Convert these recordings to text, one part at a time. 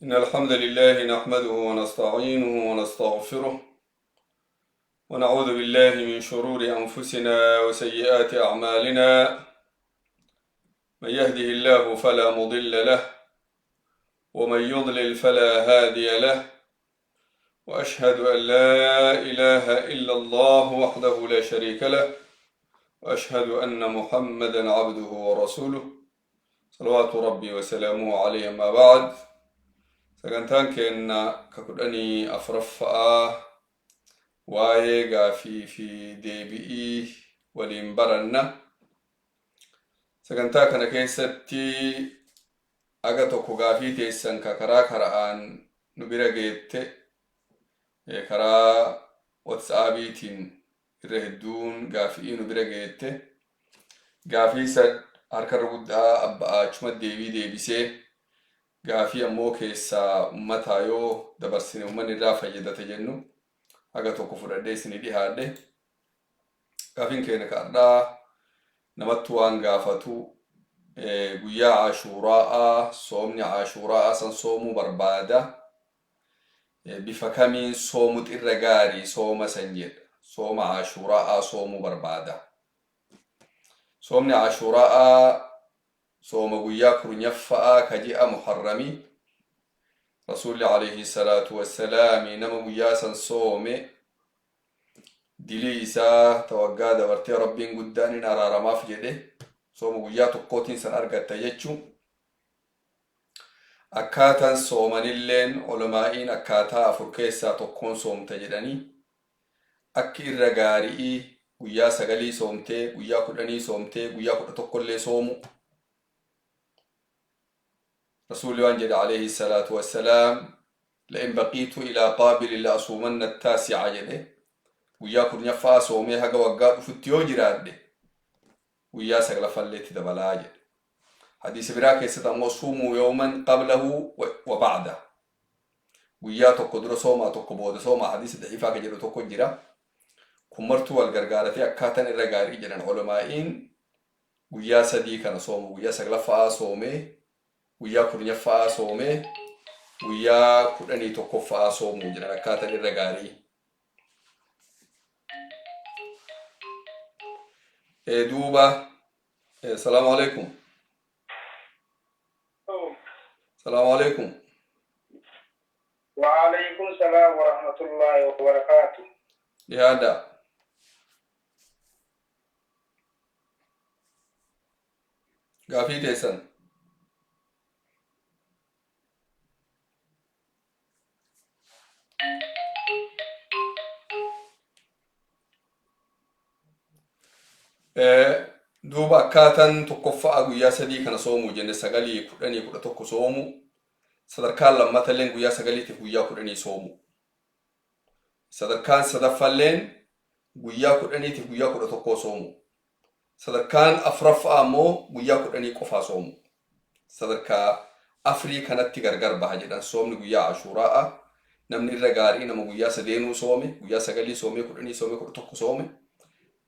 إن الحمد لله نحمده ونستعينه ونستغفره ونعوذ بالله من شرور أنفسنا وسيئات أعمالنا. من يهده الله فلا مضل له ومن يضلل فلا هادي له، وأشهد أن لا إله إلا الله وحده لا شريك له، وأشهد أن محمدا عبده ورسوله صلوات ربي وسلامه عليه. ما بعد، sagantaan keenna ka kudhanii afraffa'aa waa'ee gaafii fi deebi'ii waliin baranna. Sagantaa kana keessatti aga tokko gaafii teessan ka karaa kara'aan nu bira geette karaa WhatsAppiitiin irra hedduun gaafii nu bira geette. Gaafii harkarra guddaa abbaa achuma deebii deebisee gaafii ammoo keessaa ummataa yoo dabarsine ummanni irraa fayyadata jennu haga tokko fudhadhee isinii dhihaadhe. Gaafiin keenya kadhaa namatti waan gaafatu guyyaa Ashuuraa, soomni Ashuuraa san soomuu barbaada. Bifa kamiin soomutu irra gaarii sooma san jedha. Sooma Ashuuraa soomuu barbaada. Soomni Ashuuraa sooma guyyaa kurnyaffa'aa ka ji'a Muharramii. Rasuulli alayhi salaatu wassalaami nama guyyaa san soome dilii isaa tawaggaa dabartee rabbiin guddaan hin araaramaaf jedhe sooma guyyaa tokkootiin san argatta jechuun. Akkaataan soomanilleen ulamaa'iin akkaataa afur keessaa tokkoon soomta jedhanii. Akki irra gaarii guyyaa 9 soomtee, guyyaa 10 soomtee, guyyaa 11 soomu. رسول الله عليه الصلاة والسلام لئن بقيت إلى قابل لأصومن التاسع جده وياكل نفا صومي هغا وغا فتيو جراده ويا سغلا فليت دبلا جده. حديث براك ستمو صوموا يوما قبله وبعده ويا تقدر صوما تقبود صوما. حديث ضعيفا كجرو توكو جرا كمرتو والغرغارتي اكاتن الرغاري جنن علماءين ويا سدي كان صوم ويا سغلا فا صومي ويا kurnyaffa'aa soome guyyaa 11ffa'aa soomuu jiran akkaataan irra gaarii. Duuba salaamu alaikum. Salaamu alaikum. Wa alaikum salaam wa rahmatullahi wa barakatuh. Yaada gaafii teessan. Duuba akkaataan tokkoffa'aa guyyaa 3 kana soomuu jenne 9, 10, 11 soomuu. Sadarkaan lammatalleen guyyaa 9tiif guyyaa 10 soomuu. Sadarkaan sadaffalleen guyyaa 10tiif guyyaa 11 soomuu. Sadarkaan afuraffa'aa ammoo guyyaa 10 qofaa soomuu. Sadarkaa afrii kanatti gargar baha jedhan soomni guyyaa Ashuuraa. Namni irra gaarii nama guyyaa 3 soome, guyyaa 9 soome, 10 soome, 11 soome.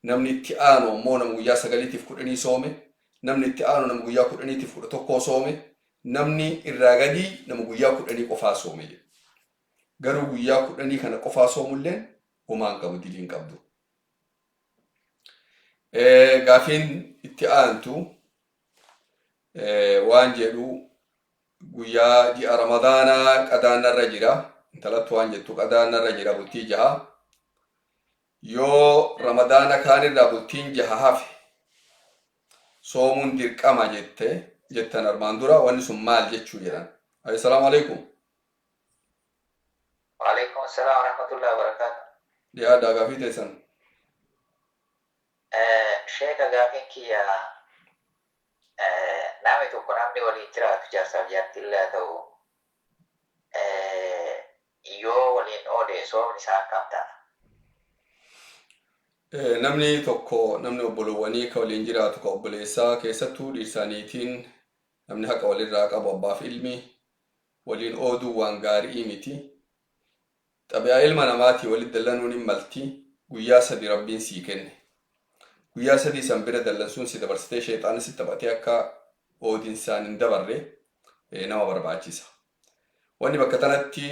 Namni itti aanu ammoo nama guyyaa 9tiif 10 soome. Namni itti aanu nama guyyaa 10tiif 11 soome. Namni irraa gadii nama guyyaa 10 qofaa soome. Garuu guyyaa 10 kana qofaa soomulleen homaan qabu, diliin qabdu. Gaafiin itti aantu waan jedhu guyyaa ji'a Ramadaanaa qadaanarra jira. Intalattu waan jettu qadaanarra jira bultii 6. Yoo Ramadaana kaanirraa bultiin 6 hafe soomuun dirqama jettan armaan dura wanni sun maal jechuu jedhan. Assalaamu alaikum. Wa alaikum assalam wa rahmatullahi wa barakatuh. Yaada gaafii teessan. Sheeka gaafiin kiyya namni tokko namni waliin jiraatu jaarsaaf jaartillee haa ta'u yoo waliin oole soomni isaa akkam ta'a? Namni tokko namni obbolowwanii ka waliin jiraatu ka obboleessaa keessattuu dhiirsaaniitiin namni haqa walirraa qabu abbaaf ilmi waliin ooduu waan gaarii miti. Xabi'aa ilma namaatii walitti dallanuun hin malti. Guyyaa 3 rabbiin sii kenne. Guyyaa 3 san bira dallansuun si dabarsitee sheexaana si taphatee akka oodinsaan hin dabarre nama barbaachisa. wanni bakka tanatti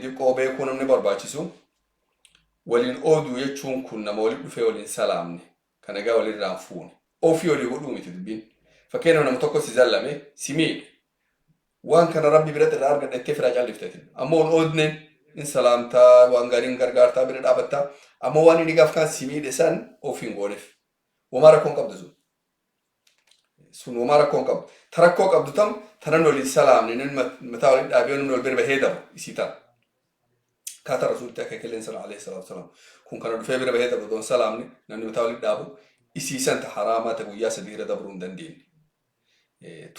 diqqoo beekuu namni barbaachisu waliin ooduu jechuun kun nama waliin dhufee waliin salaamne kan egaa walirraan fuune ofii olii godhuu miti dubbiin. Fakkeenyaaf nama tokko si zallame si miidhe waan kana rabbi biratti irraa argadhettee firaa callifteetin ammoo ol oodneen in salaamtaa waan gaariin gargaartaa bira dhaabattaa ammoo waan inni gaaf kan si miidhe san ofiin gooneef wamaa rakkoon qabdu sun wamaa rakkoon qabdu ta rakkoo qabdu tam tanan waliin salaamne namni mataa waliin dhaabee namni wal bira bahee dabu isii ta'a. Kata rasuulti akka qilleensa alayhi salaatu wasalaam kun kana dhufee bira bahee dabu doon salaamne namni mataa waliin dhaabu isii san ta haraamaa ta guyyaa sadii irra dabruu hin dandeenye.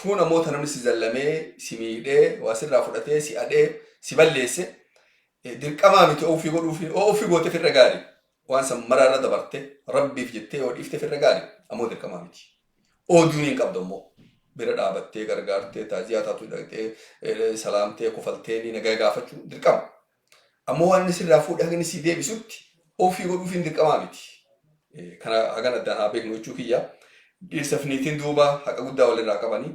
Tuun ammoo ta namni si zallamee si miidhee waa sirraa fudhatee si adhee si balleesse dirqamaa miti ofii godhuufi ofii goote firra gaarii waan san maraarra dabarte rabbiif jettee yoo dhiifte firra gaarii ammoo dirqamaa miti. Ooduun hin qabdu ammoo bira dhaabattee gargaartee taaziyaa taatu dhaqxee salaamtee kofaltee ni nagaa gaafachuu dirqama. Ammoo waan inni sirraa fuudhee haga inni si deebisutti ofii godhuuf hin dirqamaa miti. Kana hagan addaan haa beeknu jechuu kiyya. Dhiirsaaf niitiin duuba haqa guddaa walirraa qabanii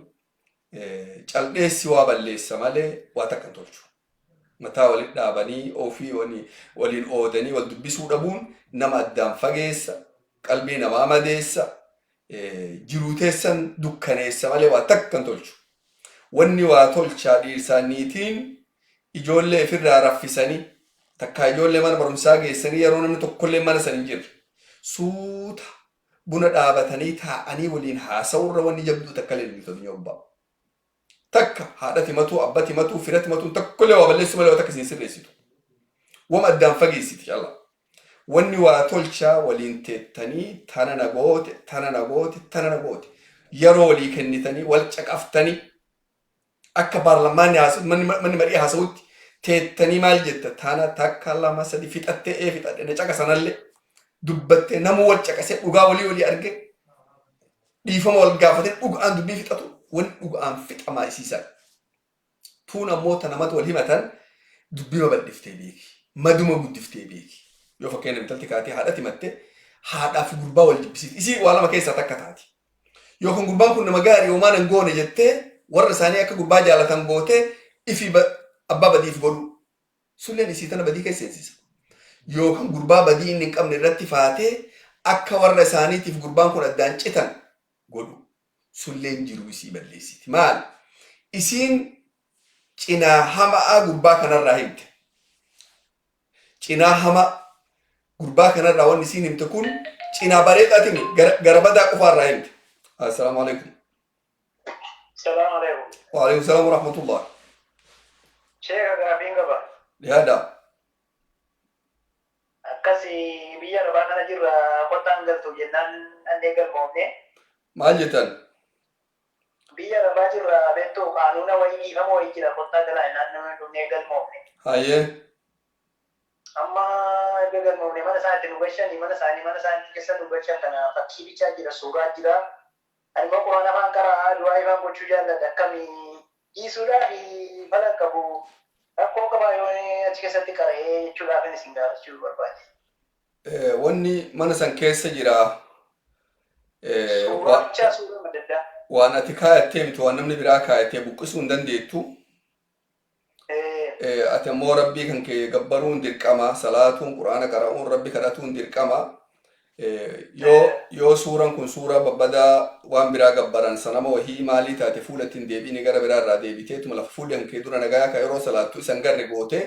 caldeessi waa balleessa malee waa takka hin tolchu. Mataa waliin dhaabanii ofii waliin oodanii wal dubbisuu dhabuun nama addaan fageessa qalbii namaa madeessa jiruu teessan dukkaneessa malee waa takka hin tolchu. Wanni waa tolchaa dhiirsaa niitiin ijoollee ofirraa raffisanii takkaa ijoollee mana barumsaa geessanii yeroo namni tokkollee mana san hin jirre suuta buna dhaabatanii taa'anii waliin haasa'urra wanni jabduu takka illee hin tolchu obbaa. Takka haadhati matuu abbati matuu firati matuu takkollee waa balleessu malee waa takka isin sirreessitu. Wama addaan fageessiti callaa. Wanni waa tolchaa waliin teettanii tana nagoote yeroo walii kennitanii wal caqaftanii akka baarlamaanni manni marii haasa'utti teettanii maal jetta tana takka lama sadi fixattee fixadhe na caqasanallee dubbattee namuu wal caqasee dhugaa walii arge dhiifama wal gaafatee dhugaan dubbii fixatu wanni dhugaan fixamaa isiisan. Tuun ammoo ta namatti wal himatan dubbima bal'iftee beeki maduma guddiftee beeki. Yoo fakkeenya intalti kaatee haadhati himatte haadhaa fi gurbaa wal jibbisiiti isii waa lama keessaa takka taati. Yookaan gurbaan kun nama gaarii homaan hin goone jettee warra isaanii akka gurbaa jaalatan gootee ifi abbaa badiif godhu sulleen isii tana badii keessa seensisa. Yookaan gurbaa badii inni hin qabne irratti faatee akka warra isaaniitiif gurbaan kun addaan citan godhu sulleen jiruu isii balleessiti. Maal isiin cinaa hamaa gurbaa kanarraa himte. Cinaa hamaa gurbaa kanarraa wanni isiin himte kun cinaa bareedaatiin gara badaa qofaarraa himte. Assalaamu alaikum. السلام عليكم. وعليكم السلام ورحمة الله. شيخ غافين قبا. لهذا. أكاسي بيا ربنا نجر قطان قلتو جنان أندي قلبومني. ما جتن. بيا ربنا نجر بنتو قانونا ويني هم ويجي قطان قلا إنان نجر قلبومني. هاي. أما قلبومني mana saat nubashan mana saat kesan nubashan kana fakki bicha jira surah jira. Ani mau Quran afaan karaa du'aa ifaan gochuu jaalladha akkamii dhiisuudhaa fi mala qabu rakkoo qabaa yoo achi keessatti qara'ee jechuudhaaf inni isin gaafachuu barbaade. Wanni mana san keessa jira. Suuracha suuraa adda addaa. Waan ati kaayattee miti waan namni biraa kaayattee buqqisuu hin dandeettu. Ati ammoo rabbii kan kee gabbaruun dirqama salaatuun quraana qara'uun rabbi kadhatuun dirqama. Yoo suuraan kun suuraa babbadaa waan biraa gabbaran sanama wahii maalii taate fuulattiin deebiin gara biraa irraa deebiteetuma lafa fuulli hankee dura nagaa akka yeroo salaattu isan garre goote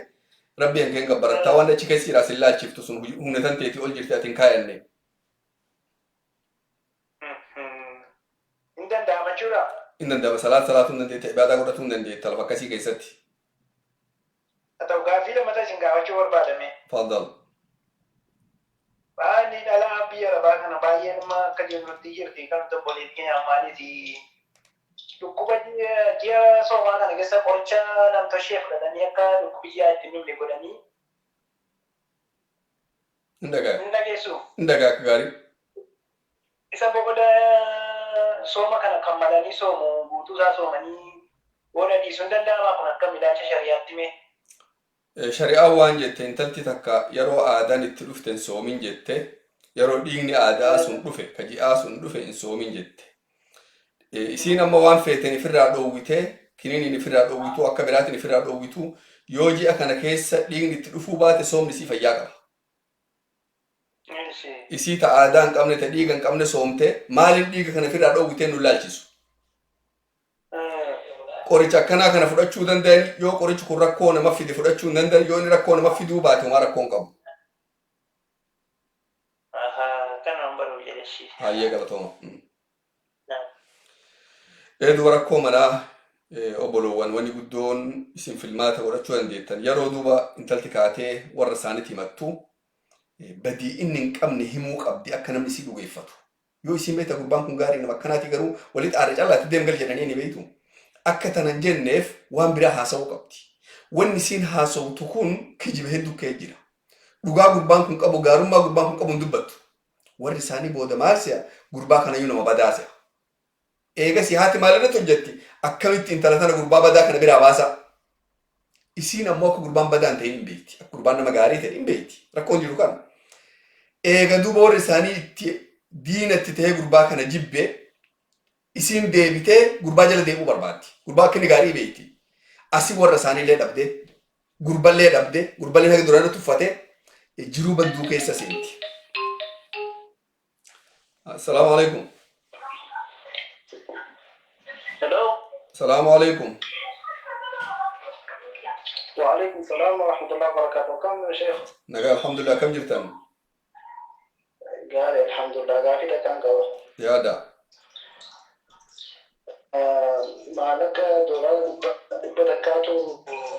rabbi hankeen gabbarattaa waan achi keessi jiraas illaa achiftu sun humnatan teetii ol jirti atiin kaayanne. Hin danda'ama jechuudha. Hin danda'ama salaatuu hin dandeetta ibaadaa godhatuu hin dandeetta lafa akkasii keessatti. Haa ta'u gaaffii lammataa isin gaafachuu barbaadame. Faadal. Baani dhala biyya rabaa kana baay'ee nama akka jennutti jirti kan tokko leetiin amaaniiti. Dhukkuba ji'a soomaa kana keessa qoricha namtoshee fudhatanii akka dhukkubiyyaa itti dhumne godhanii. Hin dhageessu. Hin dhagaa akka gaarii. Isa booda sooma kana kan malanii soomu guutuusaa soomanii booda dhiisuun danda'amaa kun akka ilaalcha shari'aatti mee. Shari'aan waan jette intalti takka yeroo aadaan itti dhufte hin soomin jette yeroo dhiigni aadaa sun dhufe kaji'aa sun dhufe hin soomin jette. Isiin amma waan feeten ifirraa dhoowwitee kiniiniin ofirraa dhoowwitu akka biraatiin ofirraa dhoowwitu yoo ji'a kana keessa dhiigni itti dhufuu baate soomni isii fayyaa qaba. Isii ta aadaa hin qabne ta dhiiga hin qabne soomte maaliin dhiiga kana ofirraa dhoowwitee nu ilaalchisu. Qoricha akkanaa kana fudhachuu danda'an yoo qorichi kun rakkoo nama fide fudhachuu hin danda'an yoo inni rakkoo nama fiduu baate homaa rakkoo hin qabu. Hayyee galatooma. Duuba rakkoo manaa obboloowwan wanni guddoon isin filmaata godhachuu dandeettan yeroo duuba intalti kaatee warra isaaniitti himattu badii inni hin qabne himuu qabdi akka namni isii dhugeeffatu. Yoo isin beekta gurbaan kun gaarii nama akkanaati garuu walitti aara callaatti deemgal jedhanii ni beektu. Akka tanan jenneef waan biraa haasa'uu qabdi. Wanni isin haasa'utu kun kijiba hedduu ka'ee jira. Dhugaa gurbaan kun qabu gaarummaa gurbaan kun qabu hin dubbattu. Warri isaanii booda maal si'a gurbaa kanayyuu nama badaa si'a. Eegasi haati maalirratti hojjetti akkamitti intala tana gurbaa badaa kana biraa baasa. Isiin ammoo akka gurbaan badaa hin ta'in hin beekti. Akka gurbaan nama gaarii ta'e hin beekti. Rakkoon jiru kana. Eega duuba warri isaanii itti diinatti ta'ee gurbaa kana jibbee isiin deebitee gurbaa jala deemuu barbaaddi. Gurbaa akka inni gaarii beekti. Asii warra isaaniillee dhabdee gurballee dhabdee gurballee haga duraan tuffatee jiruu badduu keessa seenti. Assalamu alaikum. Hello. Assalamu alaikum. Wa alaikum salam wa rahmatullahi wa barakatuh. Kam ya Sheikh? Naga alhamdulillah kam jirtan? Gaarii alhamdulillah gaafii takkaan qaba. Yaada. Maalaka doolaa dhibba takkaatu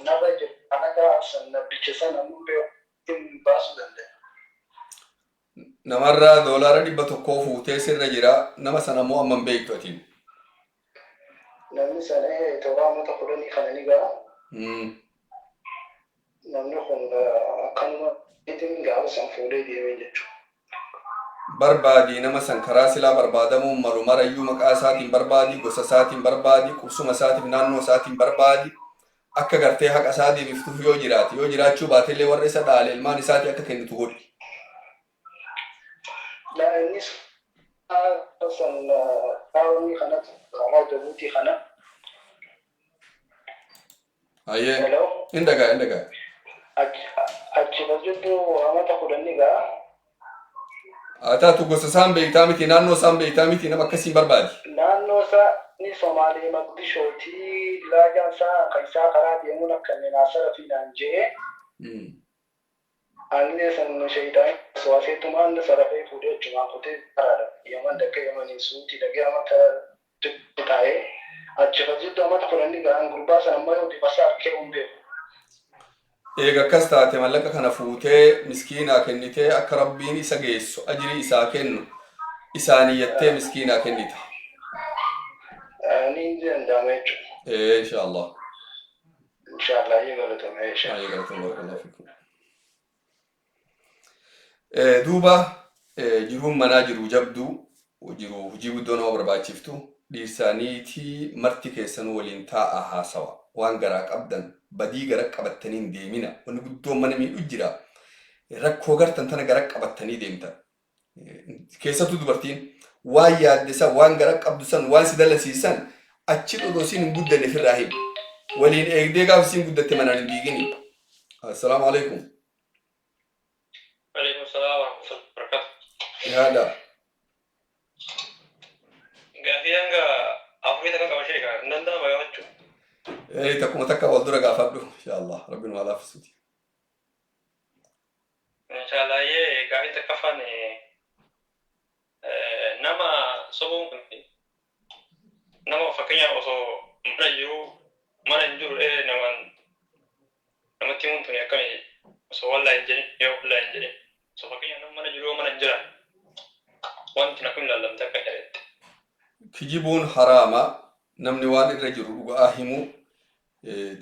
narra jiru. Maalaka nabbicha sana numbee ittiin baasuu danda'a. Namarraa doolaara 100 fuutee sirra jira. Nama sana immoo amman beektu atiin. Namni sana toora amma tokko dhanii kana ni ga'a. Namni kun akkanuma ittiin gaafa san fuudhee deemee jechuudha. Barbaadi nama san karaa silaa barbaadamuun malu marayyuu maqaa isaatiin barbaadi gosa isaatiin barbaadi qubsuma isaatiif naannoo isaatiin barbaadi akka gartee haqa isaa deebiftuuf yoo jiraate yoo jiraachuu baatellee warra isa dhaale ilmaan isaatii akka kennitu godhi. Innis san dhaawanii kanatti karaa jabuutii kana. Hayyee. Hello. Indagaa. Achi jidduu amata kudhanii ga'a. Taatu gosa isaan beektaa miti naannoo isaan beektaa miti nama akkasiin barbaadi. Naannoo isaa ni Somaalee Maqdishootii laajaan isaa kan isaa karaa deemuun akka naasara fi naanjee. Anni san shaydaan sawaaseetumaan sarafee fuudhee achumaan kutee karaadha. Yaman dakka yamanii suutii dhagee amata taa'ee achi jidduu amata kudhanii ga'an gurbaa sana ammoo yoo dibasa harkee hundeefu. Eega akkas taate mallaqa kana fuutee miskiinaa kennitee akka rabbiin isa geessu ajirii isaa kennu isaaniiyattee miskiinaa kennita. Ni danda'ama jechuudha. Inshallah. Inshallah eegalatama. Eegalatama barakallahu fikum. Duuba jiruun manaa jiru jabduu jiru hojii guddoo nama barbaachiftu dhiirsaaniitii marti keessan waliin taa'a haasawa waan garaa qabdan badii gara qabattanii hin deemina wanni guddoon mana miidhu jira rakkoo gartan tana gara qabattanii deemtan keessattuu dubartiin waan yaaddisa waan gara qabdu san waan si dalasiisan achi dhodosiin hin guddanne firraa himu waliin eegdee gaafa siin guddatte manaan hin diigini. Assalaamu alaikum. Waalaikum salaam wa rahmatullahi wa barakatuh. Yaada. Gaafii hanga afurii takka qaba sheeka hin danda'ama gaafachuu. Takkuma takka wal dura gaafadhu inshallah rabbiin waa laaffisuuti. Inshallah gaafii takka afaan nama sobuun kun nama fakkeenyaaf osoo mana hin jiru namatti himuun tuni akkami osoo wallaa hin jedhin yoo wallaa hin jedhin osoo fakkeenyaaf nama mana jiru mana hin jiran wanti akkami ilaallamte akka jedhetti. Kijibuun haraama namni waan irra jiru dhugaa himu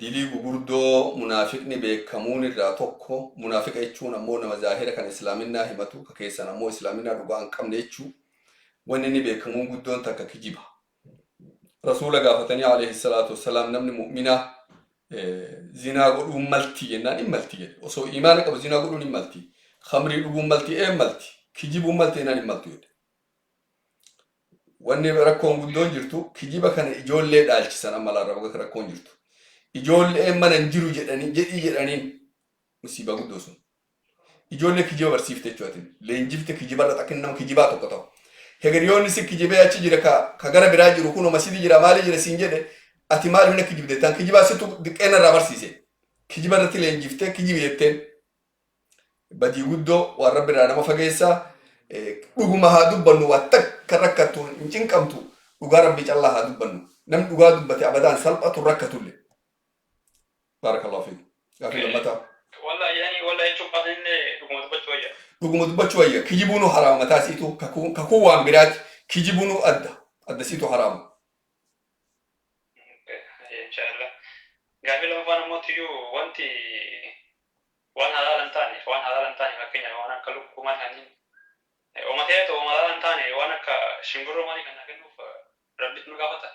dilii gurguddoo munaafiqni beekamuun irraa tokko munaafiqa jechuun ammoo nama zaahira kan islaaminaa himatu ka keessan ammoo islaaminaa dhugaa hin qabne jechuu wanni inni beekamuun guddoon takka kijiba. Rasuula gaafatanii alayhi salaatu wassalaam namni mu'minaa zinaa godhuun malti jennaan hin malti jedhe osoo imaana qabu zinaa godhuun hin malti khamrii dhuguun malti malti kijibuun malti jennaan hin maltu jedhe. wanni rakkoon guddoon jirtu kijiba kana ijoollee dhaalchisan amma laarraa rakkoon jirtu. Ijoollee mana hin jiru jedhaniin musiibaa guddoo sun. Ijoollee kijiba barsiifte jechuutiin leenjifte kijibarra akka nama kijibaa tokko ta'u. Hegeriyoonni si kijibee achi jira ka gara biraa jiru kun masidi jira maali jira siin jedhe ati maal hunda kijibde tan kijibaa situ diqqeena irraa barsiise. Kijibarratti leenjiftee kijibi jetteen badii guddoo waan rabbi irraa nama fageessaa dhuguma haa dubbannu waan takka rakkattu hin cinqamtu dhugaa rabbi callaa haa dubbannu namni dhugaa dubbate abadaan salphatu rakkatullee. Barakallahu fiik. Gaafii lammataa. Wallahi jechuun qaamni dhuguma dubbachuu wayya. Dhuguma dubbachuu wayya. Kijibuunu haraama mataa siitu kakuu waan biraati. Kijibuunu adda siitu haraama. Inshallah. Gaafii lammaffaan ammoo tiyyuu wanti waan halaalan taane fakkeenyaaf waan akka lukkuu maal kanneen oomatee ta'u halaalan taane waan akka shimbirroo maalii kan kennuuf rabbitu nu gaafata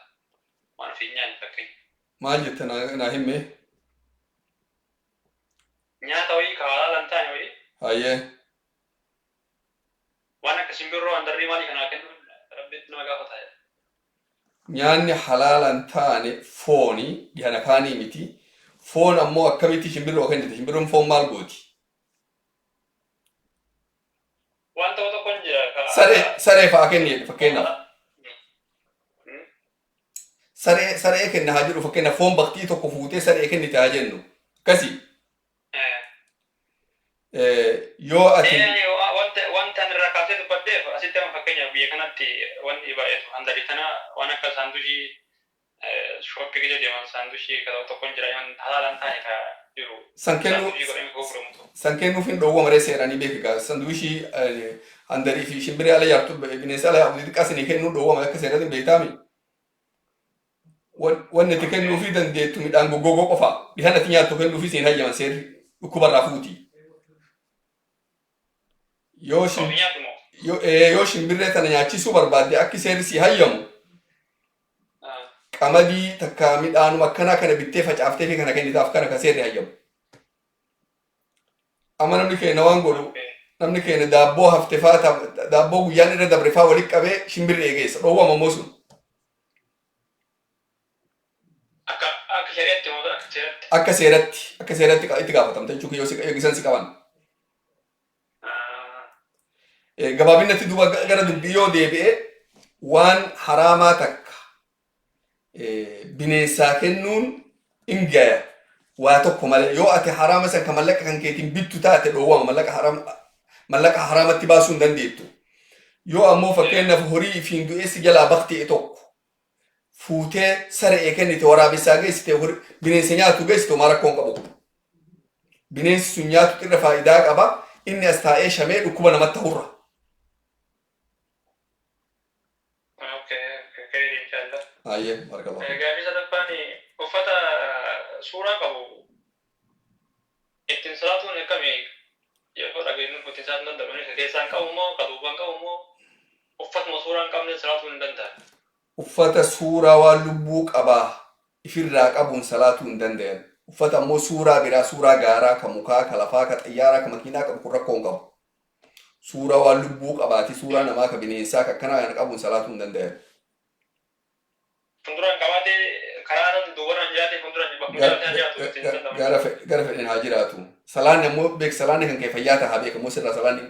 waan fiinyaan fakkeenya. Maal jette naa himme? Nyaata wayii ka halaalan taane wayii. Hayyee. Waan akka shimbirroo handarrii maalii kan kennuuf rabbitu nama gaafata. Nyaanni halaalan taane fooni dhihana kaanii miti. Foon ammoo akkamitti shimbirroo kennite? Shimbirroon foon maal gooti? Waan tokko jira. Saree fa'aa kenni fakkeenyaaf. Saree kenna haa jedhu fakkeenyaaf foon baktii tokko fuutee saree kennite haa jennu. Akkasii. Yoo ati. Wanta irraa kaasee dubbaddeef asitti amma fakkeenyaaf biyya kanatti wanti baay'atu handarii tana waan akka saandushii shopping keessa deeman saandushii kan tokko jira yoo halaalan taane ka jiru. San kennuuf hin dhoowwa maree seeranii beekaa saandushii handarii fi shimbirii ala yaartu bineensa ala yaa'u xiqqaasanii kennuu dhoowwa maree akka seeratiin beektaami. Wanni itti kennuufii dandeettu midhaan goggogoo qofa dhihaan ati nyaattu kennuufii siin hayyaman seerri dhukkubarraa fuuti. Yoo shimbirree tana nyaachisuu barbaadde akki seerri si hayyamu qamadii takka midhaanuma akkanaa kana bittee facaaftee fi kana kennitaaf kana ka seerri hayyamu. Amma namni keenya waan godhu namni keenya daabboo hafte faa daabboo guyyaan irra dabre faa walitti qabee shimbirri eegeessa dhoowwama ammoo sun. Akka seeratti itti gaafatamta jechuun yoo gisan si qaban. Gabaabinatti duuba gara dubbii yoo deebi'e waan haraamaa takka bineensaa kennuun hin gaya waa tokko malee yoo ati haraama san ka mallaqa kan keetiin bittu taate dhoowwama mallaqa haraamatti baasuu hin dandeettu. Yoo ammoo fakkeenyaaf horii ifiin du'eessi jalaa baqtee tokko fuutee saree kennite waraabessaa geessite bineensa nyaatu geessite homaa rakkoon qabu. Bineensi sun nyaatu irra faayidaa qaba inni as taa'ee shamee dhukkuba namatti hurra. Aye, barakallah. Gaafii sadaffaan uffata suuraa qabu ittiin salaatuun akkamii yeroo dhageenyu ittiin salaatuun danda'amu keessaan qabu moo qabuubaan qabu moo uffatuma suuraa hin qabne salaatuu hin danda'an. Uffata suuraa waan lubbuu qabaa ifirraa qabuun salaatuu hin danda'an. Uffata ammoo suuraa biraa suuraa gaaraa ka mukaa ka lafaa ka xayyaaraa ka makiinaa qabu kun rakkoo hin qabu. Suuraa waan lubbuu qabaati suuraa namaa ka bineensaa ka akkanaa qabuun salaatuu hin danda'an. Fuulduraan qabaatee karaa irratti duubarraan jiraate fuulduraan bakka gara fedhan haa jiraatu. Salaanni ammoo salaanni kan kee fayyaa tahaa beekamoo sirraa salaanni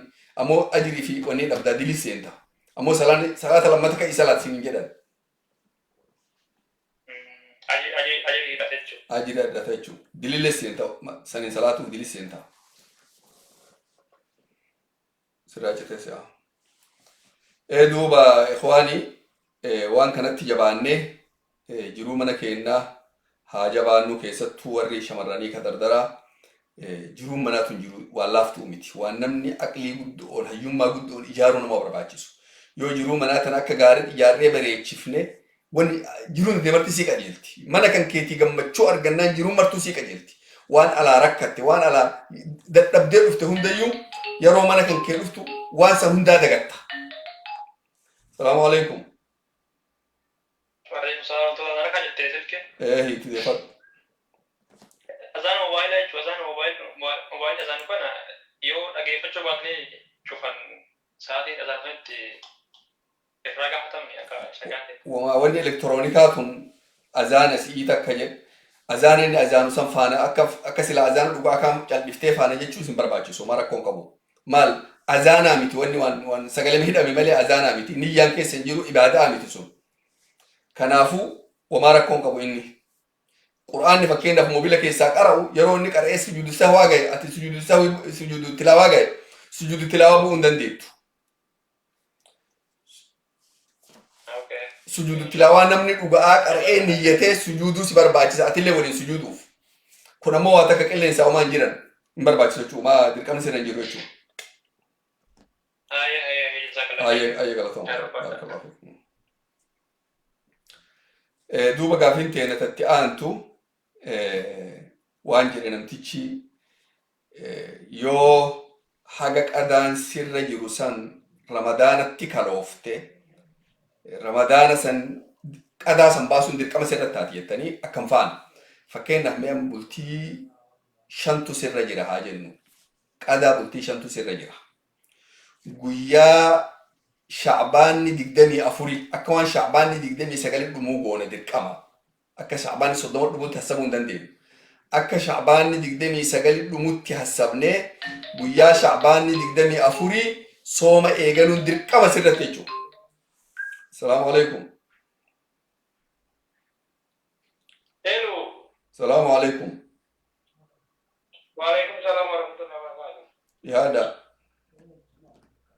ammoo ajirii fi wanni dhabdaa dilis seenta. Ammoo salaata lammata kan isa laatisiin hin jedhan. Ajirii hidhata jechuudha. Dililles seenta saniin salaatuuf dilis seenta. Sirraa citeessa. Duuba ikhwaanii waan kanatti jabaannee jiruu mana keenyaa haa jabaannu keessattuu warri shamarranii ka dardaraa jiruun manaa tun jiru waan laaftuu miti waan namni aqlii guddoon hayyummaa guddoon ijaaruu nama barbaachisu yoo jiruu manaa tan akka gaarii ijaarree bareechifne wanni jiruun deemarti sii qajeelti mana kan keetii gammachuu argannaan jiruun martuu sii qajeelti waan alaa rakkatte waan alaa dadhabdee dhufte hundayyuu yeroo mana kan kee dhuftu waan san hundaa dagatta. Salaamu alaikum. Waalaikum salaam wa rahmatullahi wa barakatuh. Hiitu deeffadhu. Azaan mobaayilaa jechuun azaan mobaayilii azaan kana yoo dhageeffachuu baannee cufan sa'aatiin azaan kanatti irraa gaafatamne akka shagaate. Wanni elektiroonikaatun azaana si'ii takka jedhe azaana inni azaanu san faana akka sila azaana dhugaa kan calliftee faana jechuun sin barbaachisu mara rakkoon qabu. Maal azaanaa miti wanni waan sagalee hidhame malee azaanaa miti niyyaan keessa hin jiru ibaadaa miti sun. Kanaafuu wamaa rakkoon qabu inni. Qur'aanni fakkeenyaaf moobila keessaa qara'u yeroo inni qara'ee sujuudu sahwaa gahe ati sujuudu tilaawaa gahe sujuudu tilaawaa bu'uu hin dandeettu. Sujuudu tilaawaa namni dhuga'aa qara'ee niyyatee sujuuduu si barbaachisa atillee waliin sujuuduuf. Kun ammoo waan takka qilleensaa homaa hin jiran hin barbaachisu jechuudha. Maa dirqamni sirra hin jiru jechuudha. Ayyee galatooma. Duuba gaafiin teena tatti aantu waan jedhe namtichi yoo haga qadaan sirra jiru san ramadaanatti kaloofte ramadaana san qadaa san baasuun dirqama sirratti taati jettanii akkam faana fakkeenyaaf mi'an bultii 5tu sirra jira haa jennu qadaa bultii 5tu sirra jira guyyaa sha'baanni 24 akka waan sha'baanni 29 dhumuu goone dirqama akka sha'baanni 30 dhumutti hasabuu hin dandeenyu akka sha'baanni 29 dhumutti hasabnee guyyaa sha'baanni 24 sooma eegaluun dirqama sirratti jechuudha. السلام عليكم. Hello. السلام عليكم. وعليكم السلام ورحمة الله وبركاته. يا هذا.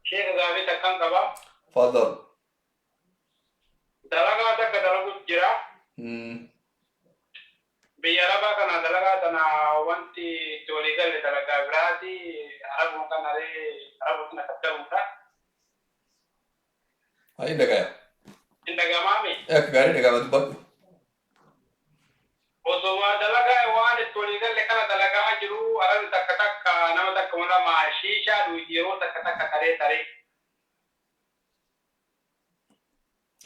شيخ زابي تكن كبا. تفضل. دلغا تك دلغو جرا. بياربا كنا دلغا تنا وانتي توليغل دلغا براتي عرب مكان عليه عرب كنا كتبوا هاي دقايق. Indagamami. Gari daga matu Osoma dalaga waan toligal lekana dalaga jiru aran takka takka nama takka wala ma shisha du yero takka takka tare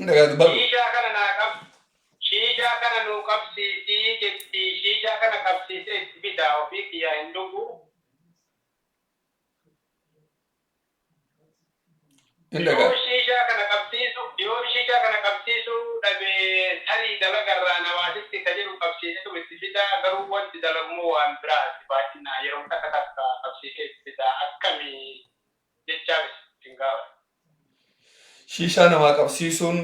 daga batu shisha kana no kapsi ti jetti shisha kana kapsi ti bida ofi kiya indugu indaga yoo shisha kana qabsiisu dhabe tarii dalagarraa nawaatitti ka jiru qabsiisitu itti fida garuu wanti dalagmoo waan biraati baay'ina yeroo takka takka qabsiisee itti fida akkamii jechaaf ittiin gaafa. Shishaa namaa qabsiisuun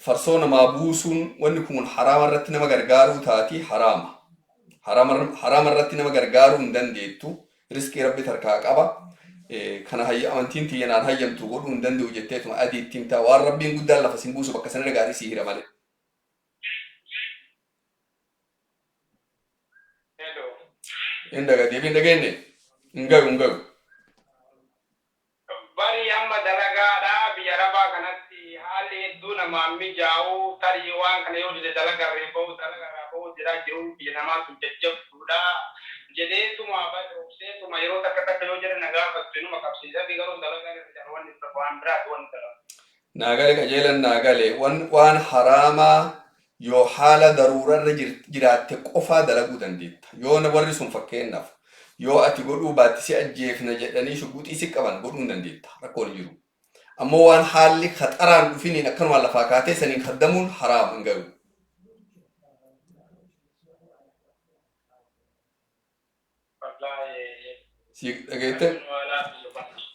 farsoo namaa buusuun wanni kun haraama irratti nama gargaaruu taati haraama. Haraama irratti nama gargaaruu hin dandeettu riskii rabbi tarkaa qaba. Kana hayya amantiin tiyyanaan hayyamtu godhuu hin danda'u jetteetuma adii ittiin ta'a waan rabbiin guddaan lafa sin buusu bakka sana gaarii sii hira malee. Indaga deebiin dhageenye hin gayu. Bari amma dalagaadhaa biyya rabaa kanatti haalli hedduu namaan mijaa'u tarii waan kana yoo dide dalagarree ba'u jiraa jiru biyya namaatu jajjabduudha. Jedheetuma obseetuma yeroo takka yoo jedhe nagaa faktu inuma qabsiisa fi garuu dalagaa wanni waan biraati wanni dalagaa. Naagale qajeelan naagale waan haraamaa yoo haala daruurarra jiraatte qofaa dalaguu dandeetta. Yoo warri sun fakkeenyaaf yoo ati godhuu baatti si ajjeefna jedhanii shuguxii si qaban godhuu hin dandeetta rakkoon jiru. Ammoo waan haalli khaxaraan dhufiniin akkanuma lafaa kaatee saniin kaddamuun haraam hin gahu.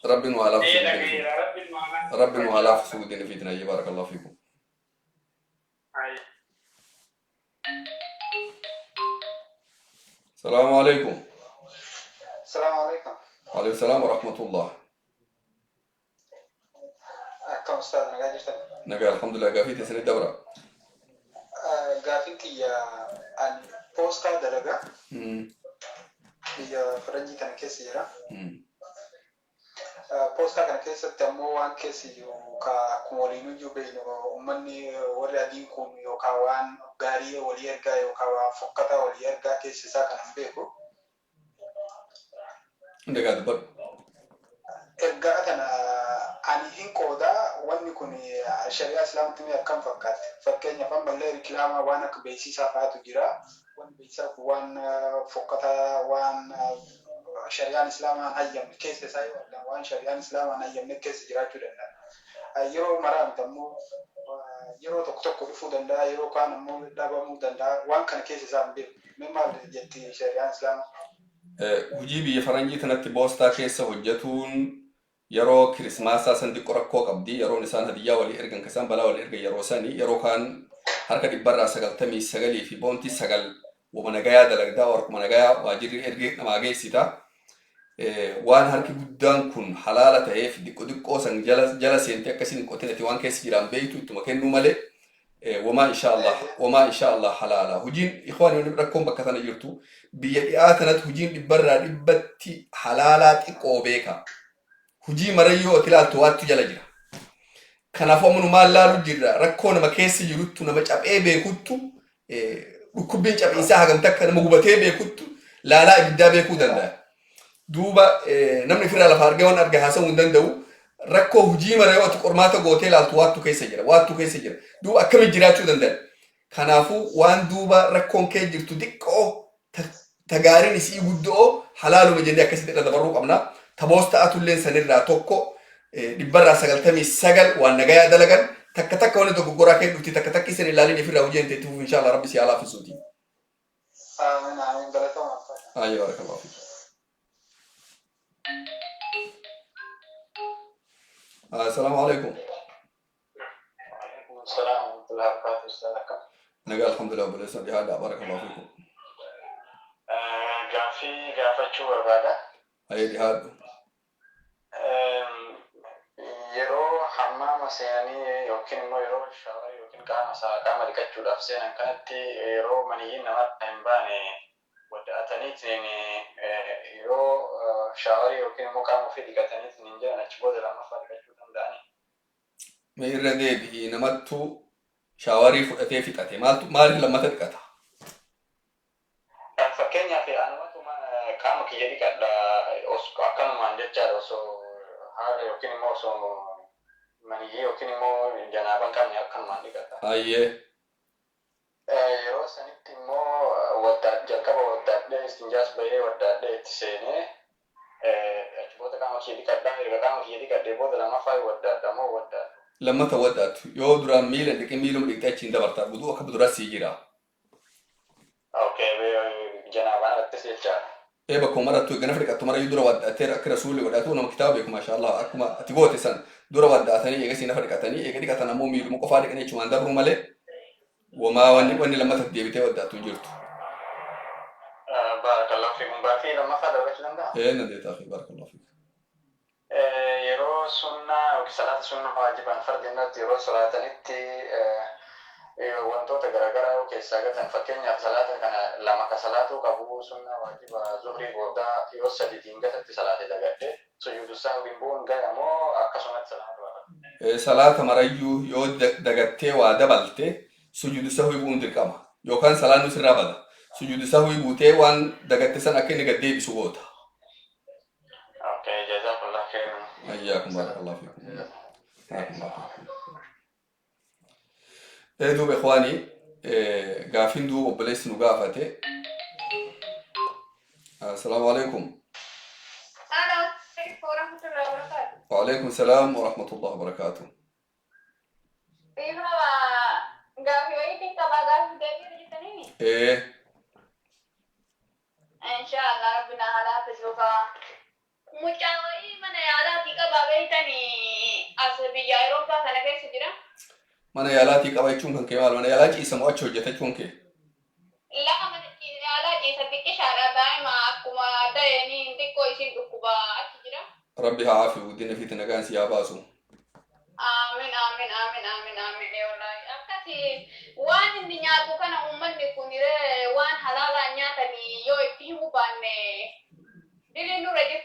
رب وعلاف سودين فيتنا بارك الله فيكم. السلام عليكم. السلام عليكم. وعليكم السلام ورحمة الله. كم أستاذ نقال الحمد لله قافيتي سنة الدورة. قافيتي أن بوستا دلقة. Biyya Faranjii kana keessa jira. Poostaa kana keessatti ammoo waan keessi yookaan akkuma waliin iyyuu beeknu uummanni warri adiin kun yookaan waan gaarii walii ergaa yookaan waan fokkataa walii ergaa keessa isaa kana hin beeku. Indagaa dubbadhu. Ergaa kana ani hin qoodaa wanni kun shari'aa islaamatti akkam fakkaatti. Fakkeenyaaf ammallee riklaamaa waan akka beeksisaa fa'aatu jira. Waan beeksisaa waan fokkataa waan shari'aan islaamaan hayyamne keessa isaa waan shari'aan islaamaan hayyamne keessa jiraachuu danda'a. yeroo maraan ammoo yeroo tokko dhufuu danda'a yeroo kaan ammoo dhabamuu danda'a waan kana keessa isaa hin beeku. Mee maal jetti shari'aan islaamaa? Hojii biyya faranjii kanatti boostaa keessa hojjetuun yeroo kirismaasaa san xiqqoo rakkoo qabdi. Yeroon isaan hadiyyaa walii ergan kasaan balaa walii ergan yeroo sanii yeroo kaan harka 199 fi boontii 9 wama nagayaa dalagdaa warquma nagayaa waajirri ergee namaa geessita. Waan harki guddaan kun halaala ta'eef xiqqoo san jala seentee akkasiin qotinati waan keessa jiraan beektu ittuma kennuu malee وما إن شاء الله حلالا هجين إخواني ونبركم بكتنا جرتو بيئاتنا هجين برا ربتي حلالات إقوبيكا هجي مريو أتلال توات جلجرا كان فمن ما لا رجرا ركون ما كيس جرتو نمج أب إيه بيكوتو ركوبين جاب إنسان هم تكنا مغبتة بيكوتو لا إبدا بيكودن ده دوبا نمني فرا لفارجون أرجع حسن ودن دو rakkoo hujii mara yoo ati qormaata gootee ilaaltu waattu keessa jira duuba akkami jiraachuu danda'a kanaafuu waan duuba rakkoon kee jirtu xiqqoo tagaariin isii guddoo halaaluma jennee akkasitti irra dabarruu qabna taboos ta'atulleen sanirraa tokko 199 waan nagayaa dalagan takka wani dogoggoraa kee dhufti takka isin ilaalin ifirraa hujii hin teettifuuf inshaallah rabbi si halaafisuuti. Amiin galatoomaa. Ayyoo barakallahu fiik. السلام عليكم. وعليكم السلام ورحمة الله وبركاته. أستاذ نقال الحمد لله بالإسلام بهذا بارك الله فيكم. قافة شو بربادة؟ أي جهاد. يرو حمام سياني يمكن ما يرو شاوري يمكن كام دكتور دافسين كانت يرو منيين نمط تنباني ودأتنيت يرو شاوري يمكن مو كام في دكتورنيت نينجا نشبه لما فادك ما يردي به نمتو شاوري فؤتي في تاتي مال لما تتقطع فكنيا في أنواع ما كم كيدي كذا أسكو أكن ما عندك جالس أو هذا يمكن مو سو مني يمكن مو جنابان كم يأكل ما عندك كذا أيه يرو سنت مو ودا جاكا ودا ده استنجاس بيه ودا ده تسينه أشبه كم كيدي كذا يرجع كم كيدي كذا بود لما فاي ودا دمو ودا لما تودت يودرا ميل عندك ميلهم دكتاتش إندا برتا بدو أكبر درا سيجرا. أوكي جنابان تسير جار. إيه بكم مرة تو جنفرك أتمرة يدرا ود أتير أكره سولي ودا تو نم كتابك ما شاء الله أكما تقول تسن درا ود أثني يجلس نفرك أثني يجدي كتنا مو ميل مكفارك إني شو عندها رومالة وما وني لما تدي بتي ودا تجرت. بارك الله فيكم بارفي لما فدا وجلنا ده. إيه نديت أخي بارك الله فيك. يرو سنة وكسلات سنة واجبا فردنا يرو صلاة نتي وانتو تجرجرا وكساجة فكين صلاة كان لما كصلاة وكابو سنة واجبا زهري بودا يرو سديتين جت صلاة دعوة سجود السهو بيبون جاي مو أكسونة صلاة. صلاة مريو يود دعوة وعدا بالته سجود السهو بيبون دركما يوكان صلاة نسرة بدا سجود السهو بيبوته وان دعوة سن أكين قدي بسووتا. أوكي جزاك الله خير. أياكم بارك الله فيكم. بارك الله فيكم. دوب إخواني قافين دوب وبليس نقافته. السلام عليكم. السلام عليكم ورحمة الله وبركاته. وعليكم السلام ورحمة الله وبركاته. إيه قافي ويتي كبا قافي دابي جتني. إيه. إن شاء الله ربنا على تشوفها. مجاوي من يالاتي كبا بيتني أصبي أوروبا كان كيس جرا. من يالاتي كبا يشون كان كمال من يالاتي اسمه أشوج جتشون كي. لا من يالاتي سبيك شارع دائما أكما دايني انتي كويسين ركوبا أشجرا. ربي عافي ودينا في تنقان سياباسو. آمين آمين آمين آمين آمين يا الله أكتي وان الدنيا بكرة أمم نكونيره وان حلالا نياتني يو إتيمو بانه دليل نور جت.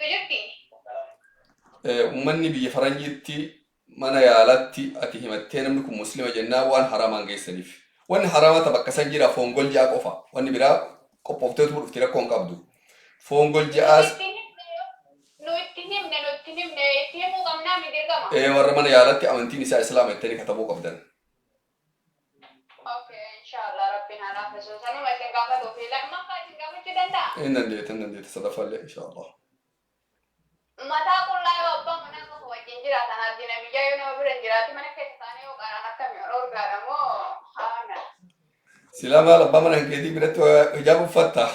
أمني بيفرنجتي من يالاتي أتيهمتين منكم مسلمة جنة وان حرامان جيسنيف وان حرامة تبكسن جرا فونغول جاك أوفا وان برا كوبوفتو تقول افترا كون كابدو فونغول جاس مرة من يالاتي أمنتي نساء إسلام التاني كتبوه قبدان. أوكي إن شاء الله ربنا لا فسوس أنا ما سنقابل دوفي لا ما قاعد سنقابل كده إن نديت صدفة إن شاء الله. متى كل لا يوبا منا هو جن jiraatan argina biyya yoo nama bira hin jiraati mana keessa taa'anii yoo qaraan akkamiin orgaadha moo haana. Silaa maal abbaa mana keetii biratti hijaaba uffatta?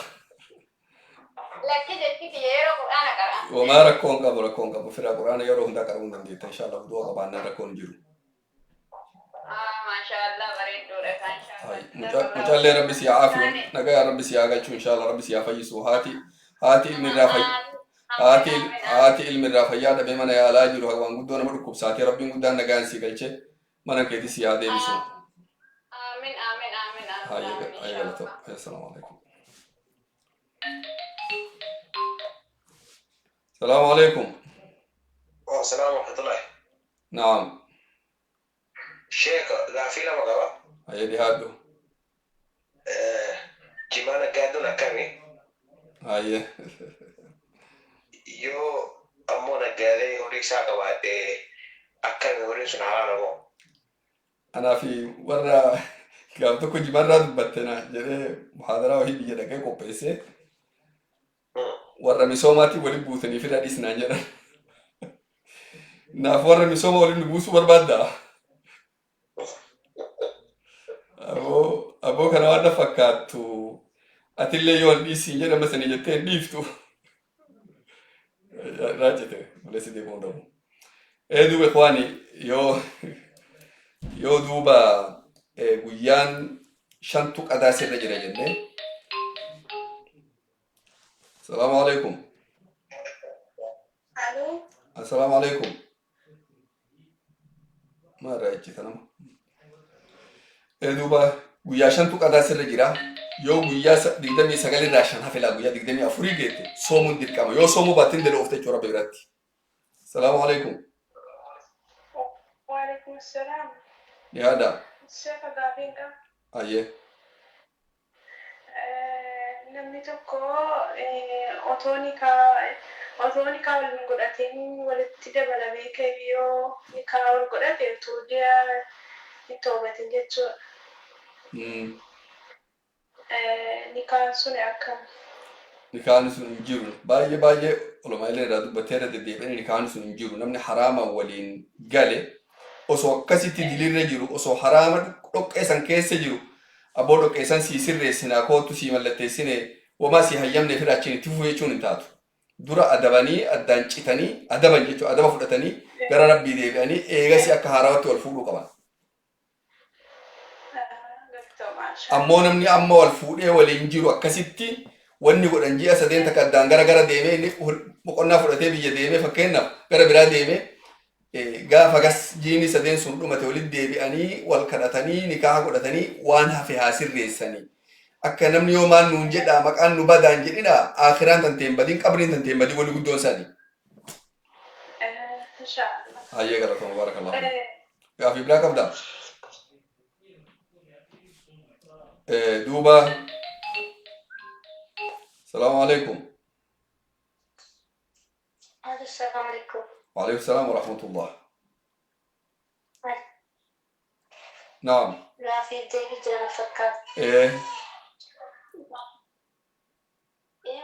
Lakki jechi kiyya yeroo quraana qaraan. Wamaa rakkoon qabu fira quraana yeroo hundaa qaruu hin dandeetta inshallah du'a qabaannaan rakkoon jiru. Maashaallah bareeddoodha kan inshallah. Mucaallee rabbi si haa afiyu nagaa rabbi si haa galchu inshallah rabbi si haa fayyisu haati ilmi irraa fayyaa dhabee mana yaalaa jiru waan guddoo nama dhukkubsaatee rabbiin guddaan nagaan si galche mana keetii si haa deebisu. Amiin. Hayya galata. Assalaamu alaikum. Assalamu alaikum. Assalamu warahmatullahi. Naam. Sheikh, gaafii lama qaba. Hayya dhihaadhu. Jimaana gaadduun akkami? Hayya. Yoo ammoo nagaalee horii isaa qabaadhee akkami horiin sun halaala moo? Anaa fi warra gaaf tokko jimarraa dubbatte na jedhee muhaadaraa wahii biyya dhaqee qopheessee warra misoomaatiin waliin buutanii fira dhiisnaan jedhan. Naaf warra misooma waliin buusuu barbaaddaa? Aboo kana waan na fakkaattu atillee yoo dhiisiin jedhama sanii jettee hin dhiiftu. Raajete malee si deemuu dhabu. Duuba ikhwaani yoo duuba guyyaan shantu qadaa sirra jira jennee. Assalamu alaikum. Aloo. Assalamu alaikum. Maarraa ejjita nama. Duuba guyyaa shantu qadaa sirra jira. Yoo guyyaa 29 irraa 5 hafe laa guyyaa 24 geette soomuun dirqama. Yoo soomuu baattiin dala oofte jechuudha biratti. Assalamu alaikum. Wa alaikum assalam. Yaada. Sheikh gaafii qaba. Ayyee. Namni tokko otoo nikaa wal hin godhatin walitti dabalamee yoo nikaa wal godhate tuudiyaa hin toobatin jechuudha. Nikaan sun akkam? Nikaan sun hin jiru. Baay'ee ulamaailee irraa dubbattee irra deddeebi'anii nikaan sun hin jiru. Namni haraama waliin gale osoo akkasitti dilirra jiru osoo haraama dhoqqee san keessa jiru aboo dhoqqee san sii sirreessinaa kootu sii mallatteessine wamaa sii hayyamne fira achiin itti fufuu jechuun hin taatu. Dura adabanii addaan citanii adaban jechuudha adaba fudhatanii gara rabbii deebi'anii eegasii akka haaraawatti wal fuudhuu qaban. Ammoo namni amma wal fuudhee waliin jiru akkasitti wanni godhan ji'a sadeen takka addaan gara deemee inni boqonnaa fudhatee biyya deemee fakkeenyaaf gara biraa deemee gaafa gas jiini sadeen sun dhumate walitti deebi'anii wal kadhatanii nikaa godhatanii waan hafe haa sirreessanii. Akka namni yoo maal nuun jedhaa maqaan nu badaan jedhina akhiraan tanteen badiin qabriin tanteen badii walii guddoon isaanii. Hayyee galatoomaa baarakallahu. Gaafii biraa qabdaa? دوبا السلام عليكم. السلام عليكم. وعليكم السلام ورحمة الله. نعم. لا في ديفيد أنا فكرت.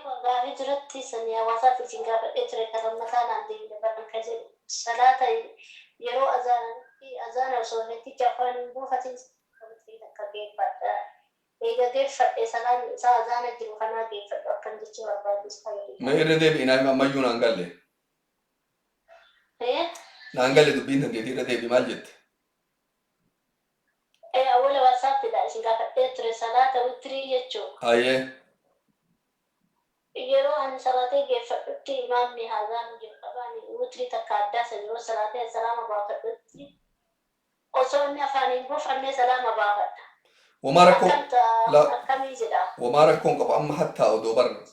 والله هجرتي سنة وصلت جنگا إجري كلام مثلا عندي بركة صلاة يرو أذان رسولتي جافان بوفتي كبير بدأ. إذا كيف سلام سأذان الجو خنا كيف أكن تجوا بعد إسرائيل. ما يرد بينا ما يجون أنقله. إيه؟ نانقله تبين هندي يرد بمال جد. إيه أول وصلت ده إيش قاعد إتر صلاة وتري يجوا. أيه. يرو أن صلاة كيف إمام مهازان جب أباني وتري تكادا سجوا صلاة السلام باكر وتري. وصلنا أفاني بوفنا سلام باكر. وما ركون قب أما حتى أدوبر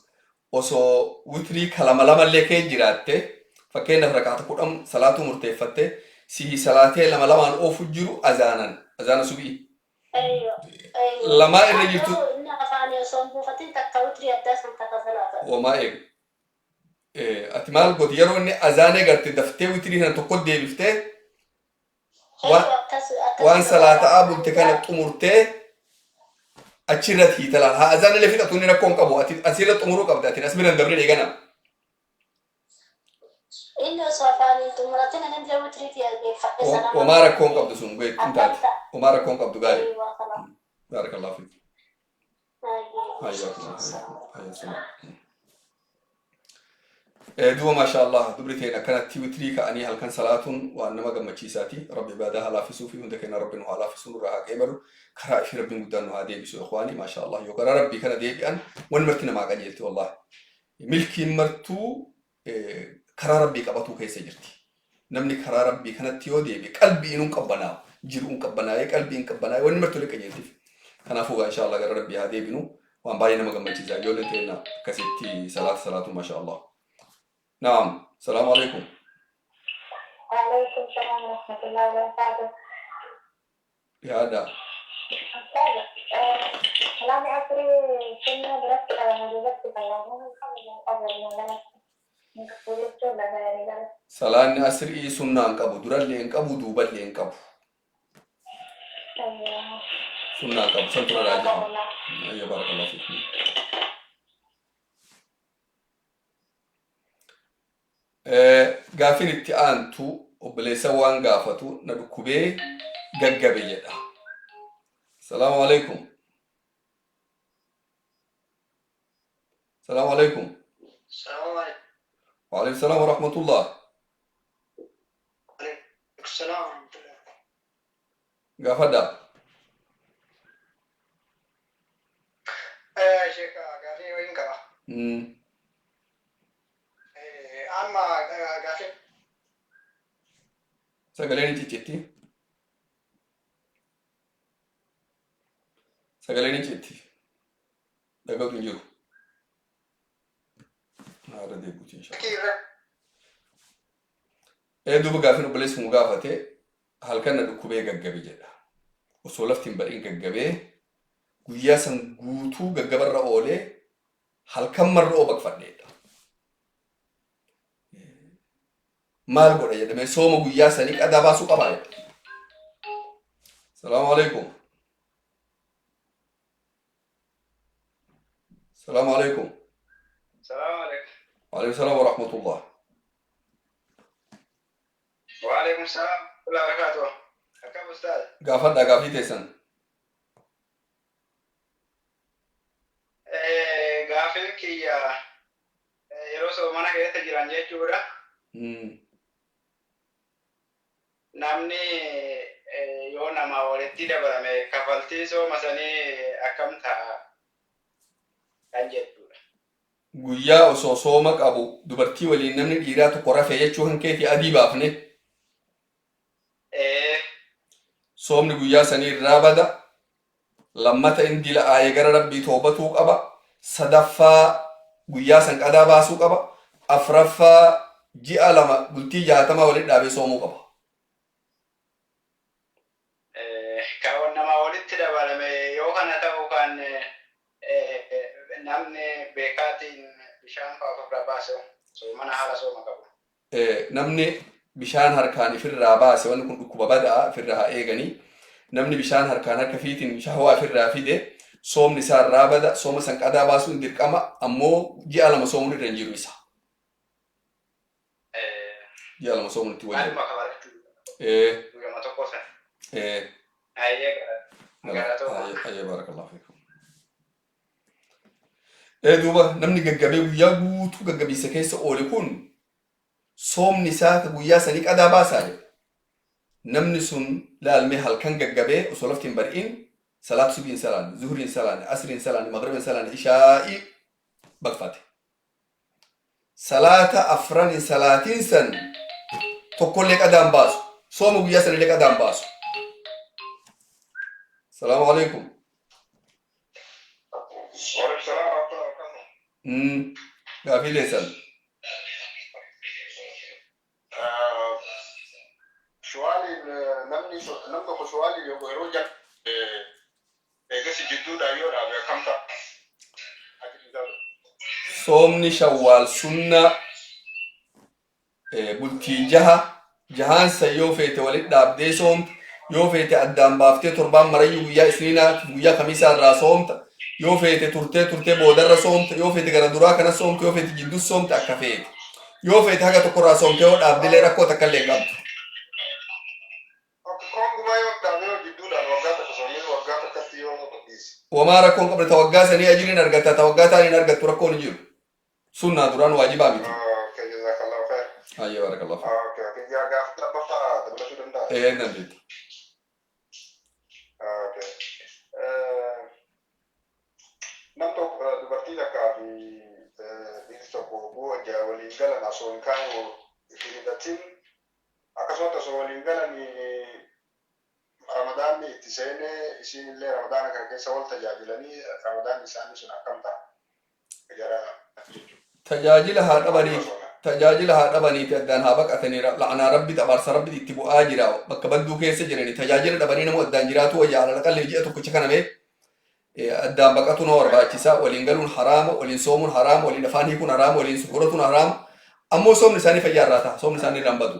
وسو وتري كلام لما لك جراته فكأن ركعت قدام صلاة مرتفعة سي صلاة لما أوفجرو أذانا سبي. أيوه. لما إرجعت. أفاني صوم بفتي تكاوتري أداس تكاسلاته. وما أتمال قد يرون أذانه قرت دفتة وتري هنا تقود دي بفتة. وان صلاة أبو تكانت أمورته أشيرت هي تلا ها أذان اللي في تطوني نكون كبو أسيرت أمورك أبدا تناسبنا ندبر ليجانا إنه صافاني أنتم مرتين أنا ندير وتريتي أجيب وما ركون قبض سون بيت انت أكلت وما ركون قبض قاري أيوة خلاص بارك الله فيك أيوة حياك الله حيا السلام دو ما شاء الله دبرتين كانت تيوتري كأني هل كان صلاة وأنما قم تشيساتي رب عبادها لا في سوفي عندك إن ربنا على في سنور راح كبر كراء في ربنا مدان هذه بسوا إخواني ما شاء الله يقرأ ربي كان دي بأن ونمرتنا ما قجلت والله ملكي مرتو كراء ربي كبتو كيس جرتي نمني كراء ربي كانت تيودي بقلبي إنهم كبنا جرون كبنا قلبي إن كبنا ونمرتو لك جلتي كنا فوق إن شاء الله قرأ ربي هذه بنو وأن باينا ما قم تشيسا يولتنا كسيتي صلاة ما شاء الله نعم السلام عليكم وعليكم السلام ورحمة الله وبركاته. يا هذا أستاذ كلامي أصلي كنا درست على مجالات التعليم قبل من salaan asrii sunnaan qabu durallee hin qabu duuballee hin qabu sunnaan qabu san tura raajaa ayya barakallahu fiikum gaafin itti aantu obboleessa waan gaafatu na dhukkubee gaggabe jedha salaamu alaykum السلام عليكم. السلام عليكم. وعليكم السلام ورحمة الله. وعليكم السلام ورحمة الله. قافدا. شيخ قافي وين كذا؟ أما قافي. سجلني تيجي. سجلني تيجي. دقيقة نجوا. هذا دي بوتين شاء الله. دوبا قافين وبليس مقافته هل كان دكوبي غغبي جدا وسولفتين برين غغبي غياسن غوتو غغبر اولي هل كان مرو بك فديدا مال غودا يدا مي سوما غياسن قدا باسو قبا السلام عليكم. السلام عليكم. السلام عليكم. وعليكم السلام ورحمة الله. وعليكم السلام ورحمة الله وبركاته. كم أستاذ؟ قافدا قافي تيسن. قافي كي يروسو مانا كي تجيران جيتشورا. نامني يونا ما ولدتي دبر مي كفالتي سو مساني أكمتا كانجيتشورا. guyyaa osoo sooma qabu dubartii waliin namni dhiiraa tokko rafee jechuu kan keeti adii baafne soomni guyyaa sanii irraa bada lammata indi la'aayee gara rabbii toobatuu qaba sadaffaa guyyaa san qadaa baasuu qaba afraffaa ji'a lama bultii 60 waliin dhaabee soomuu qaba. Kaawwan nama walitti dabalame yoo kana ta'u kan namni beekaatiin bishaan fa'aa ofirraa baase mana haala sooma qabu. Namni bishaan harkaan ifirraa baase wanni kun dhukkuba badaa ifirraa haa eeganii namni bishaan harkaan harka fiitiin shahwaa ifirraa fide soomni isaa irraa bada sooma san qadaa baasuun dirqama ammoo ji'a lama soomuun irra hin jiru isa. Ji'a lama soomuun itti wayya. Maaluma kabarachuu? Guyyaa tokko sana. Ayyee barakallahu fiikum. Duuba namni gaggabee guyyaa guutuu gaggabiisa keessa oole kun soomni isaa ka guyyaa sanii qadaa baasaa jedha. Namni sun laalmee halkan gaggabee osoo lafti hin bari'in salaat subiin salaanne, zuhuriin salaanne, asriin salaanne, maghribiin salaanne, ishaa'ii baqfate. Salaata afran salaatiin san tokkollee qadaan baasu. Sooma guyyaa sanillee qadaan baasu. Salaamu alaikum. Gaafii leessan. Su'aali namni tokko su'aali yeroo jedhu eegasi jidduudha yoo dhaabe akkam ta'a? Soomni shawwaal sunna bultii jahaansa yoo feete walitti dhaabdee soomta yoo feete addaan baaftee torbaan marayyuu guyyaa isniinaatti guyyaa kamiisaa irraa soomta yoo feete turtee boodarra soomta yoo feete gara duraa kana soomta yoo feete jidduu soomta akka feete yoo feete haga tokko irraa soomtee yoo dhaabdilee rakkoo takka illee qabdu. Konguma yoo dhaabee jidduudhaan waggaa tokko soomee waggaa tokkotti yoo dhiisi. Wamaa rakkoon qabdu ta waggaa sanii ajiriin argatta ta waggaa taaniin argattu rakkoon hin jiru. Sunnaa duraan waajibaa miti. Okay, jazakallahu khair. Ayyee barakallahu. Okay, okay. Yaa gaafa lammaffaa dabalachuu danda'a. Dandeetti. Okay. Nam tokko dubartii takkaa fi dhiirri tokko bu'aa waliin galan osoo hin kaa'u hidhatin akkasumas osoo waliin galan ramadaanni itti seenee isiin illee ramadaana kana keessa wal tajaajilanii ramadaanni isaanii sun akkam ta'a? Tajaajila haa dhabaniiti addaan haa baqatanii la'anaa rabbi abaarsa rabbi itti bu'aa jira bakka badduu keessa jiranii tajaajila dhabanii nama addaan jiraatu wayyaa alaqallee ji'a tokkicha kana mee addaan baqatu nama barbaachisa waliin galuun haraama waliin soomuun haraama waliin afaan hiikuun haraama waliin suhuratuun haraama ammoo soomni isaanii fayyaa irraa ta'a soomni isaanii irraan badu.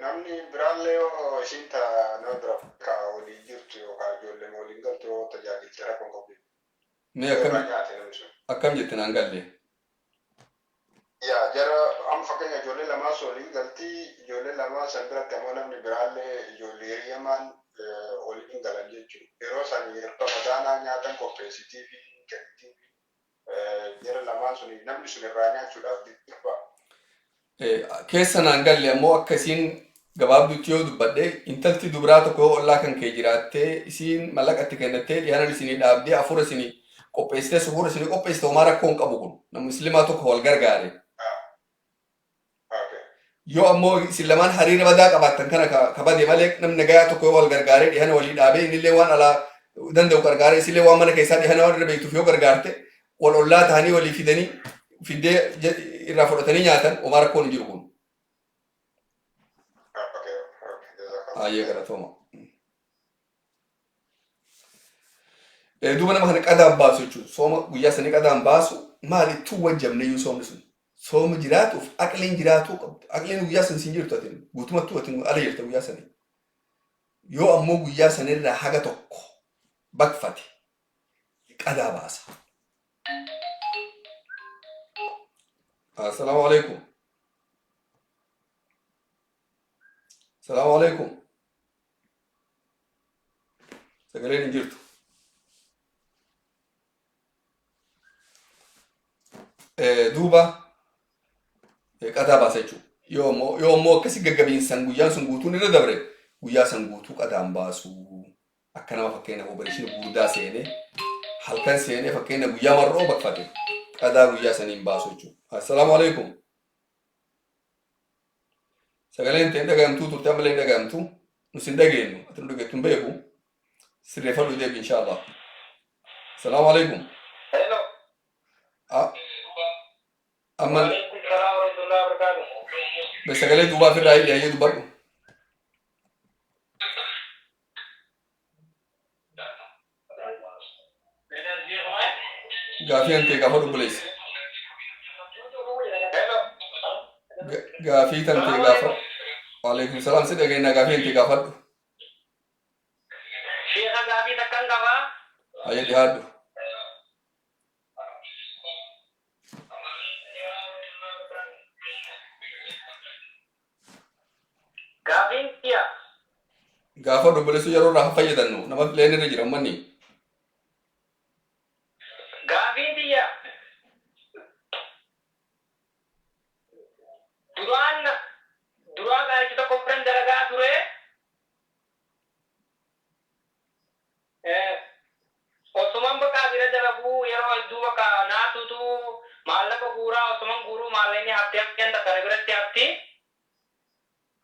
Namni biraallee yoo ishiin ta'a nama bira ka waliin jirtu yookaan ijoolleen waliin galtu yoo tajaajilti rakkoon qabdi. Mee akkam jette naan galle? Yaa jara amma fakkeenya ijoollee lamaa waliin galti ijoollee lamaa san biratti ammoo namni biraallee ijoollee hiriyamaan waliin galan jechuudha. Yeroo san ramadaanaa nyaatan qopheessitii fi kennitii jara lamaan suni namni sun irraa nyaachuudhaaf dirqama. Keessa naan galle ammoo akkasiin gabaabduutti yoo dubbadhe intalti dubiraa tokko yoo ollaa kan kee jiraattee isiin mallaqatti kennattee dhiyaanan isinii dhaabdee afura isinii qopheessitee suhura isinii qopheessite homaa rakkoon qabu kun namni muslimaa tokko wal gargaare. Yoo ammoo isin lamaan hariira badaa qabaattan kana kabade malee namni nagayaa tokko yoo wal gargaaree dhihana walii dhaabee innillee waan alaa danda'u gargaaree isillee waan mana keessaa dhihana waan irra beektuuf yoo gargaarte wal ollaa ta'anii walii fidanii fiddee irraa fudhatanii nyaatan homaa rakkoon hin jiru kun. Ayyee galatooma. Duuba nama kana qadaan baasu jechuudha. Sooma guyyaa sanii qadaan baasu maalittuu wajjabne iyyuu soomni sun. Sooma jiraatuuf aqliin jiraatuu qabdi. Aqliin guyyaa san siin jirtu atin guutumattuu atin ala jirta guyyaa sanii. Yoo ammoo guyyaa sanirraa haga tokko bakfate qadaa baasa. Assalaamu alaikum. Assalaamu alaikum. Sagaleen hin jirtu. Duuba qadaa baasa jechuudha. Yoo ammoo akkasi gaggabiinsan guyyaan sun guutuun irra dabre guyyaa san guutuu qadaan baasu akka nama fakkeenya opereeshinii guddaa seenee halkan seenee fakkeenya guyyaa marroo bakfate qadaa guyyaa saniin baasu jechuudha. Assalaamu alaikum. Sagaleen ta'e dhagahamtuu turte ammallee hin dhagahamtu nus hin dhageenyu ati nu dhageettu hin beeku sirreeffadhu deebi inshaallah. Assalaamu alaikum. Hello. Amma Waalaikumsalam warahmatullahi wabarakatuh. sagalee duubaa firraa hidhee dubbadhu. Gaafii hantee gaafa dubbileessa. Gaafii tantee gaafa. Waalaikum salaam si dhageenya gaafii hantee gaafadhu. Sheekha gaafii takkan qabaa. Ayyee dhiyaadhu. Gaafiin kiyya. Gaafa dubbileessu yeroo irraa fayyadamnu nama leen irra jira manni. Gaafiin kiyya. Duraan gaarichi tokko biran dalagaa ture. Osuman bakka bira dalaguu yeroo hedduu bakka naatutu maallaqa guuraa osuman guuruu maallaqni haftee haftee kana biratti hafti.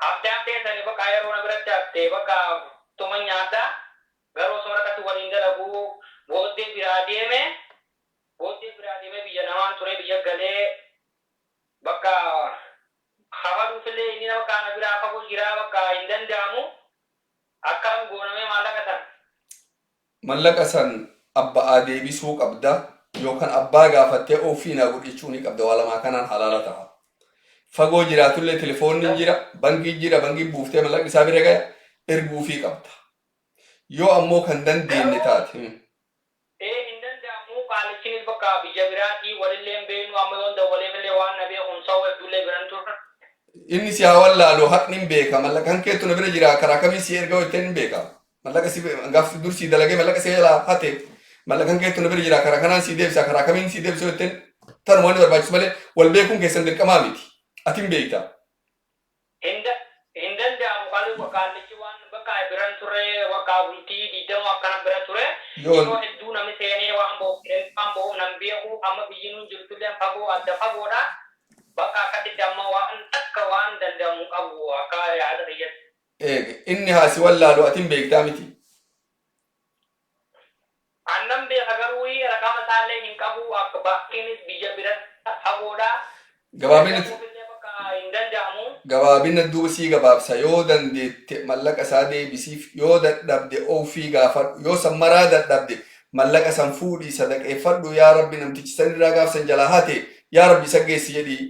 Haftee sani bakka yeroo na biratti haftee bakka tuma nyaata garuu osoo rakkatu waliin dalaguu booddee biraa deeme biyya namaan ture biyya galee bakka hafaluufillee inni nama kaana biraa fagoo jiraa bakka hin danda'amu akkam goonamee maallaqa san. Mallaqa san abbaa deebisuu qabda yookaan abbaa gaafattee ofii na godhachuu ni qabda walamaa kanaan halaala ta'a. Fagoo jiraatullee telefoonni jira bangii buuftee mallaqni isaa bira gaya erguufii qabda. Yoo ammoo kan dandeenye taate. Hin danda'amu qaalichi inni bakka biyya biraati walillee beenu amma yoon dawwaleefillee waan na beekun sa'u hedduullee biran turre. Inni si haa wallaalu haqni hin beeka mallaqaan keetu na bira jira karaa kamii si erga hojjetan hin beeka mallaqa si gaaf dursii dalagee mallaqa si jalaa hate mallaqaan keetu na bira jira karaa kanaan si deebisa karaa kamiin si deebisa hojjetan tanuma wanni barbaachisu malee wal beekuun keessan dirqamaa miti ati hin beekta. Hin danda'amu kaallichi waan bakka biran ture bakka bultii diidama akkana bira ture yeroo hedduu namni seenee waan bo'u nan beeku amma biyyi nuun jirtullee fagoo adda fagoodha bakka akkasitti amma waan akka waan danda'amu qabu akka yaada fayyadu. Inni haasi wallaalu ati hin beektaa miti. Annan beeka garuu raqama isaallee hin qabu akka bakkiinis biyya bira fagoodha. Gabaabina duuba sii gabaabsa yoo dandeette mallaqa isaa deebisiif yoo dadhabde ofii gaafadhu yoo sammaraa dadhabde mallaqa san fuudhii sadaqeeffadhu yaa rabbi namtichi san irraa gaafsan jalaa hate yaa rabbi isa geessi jedhii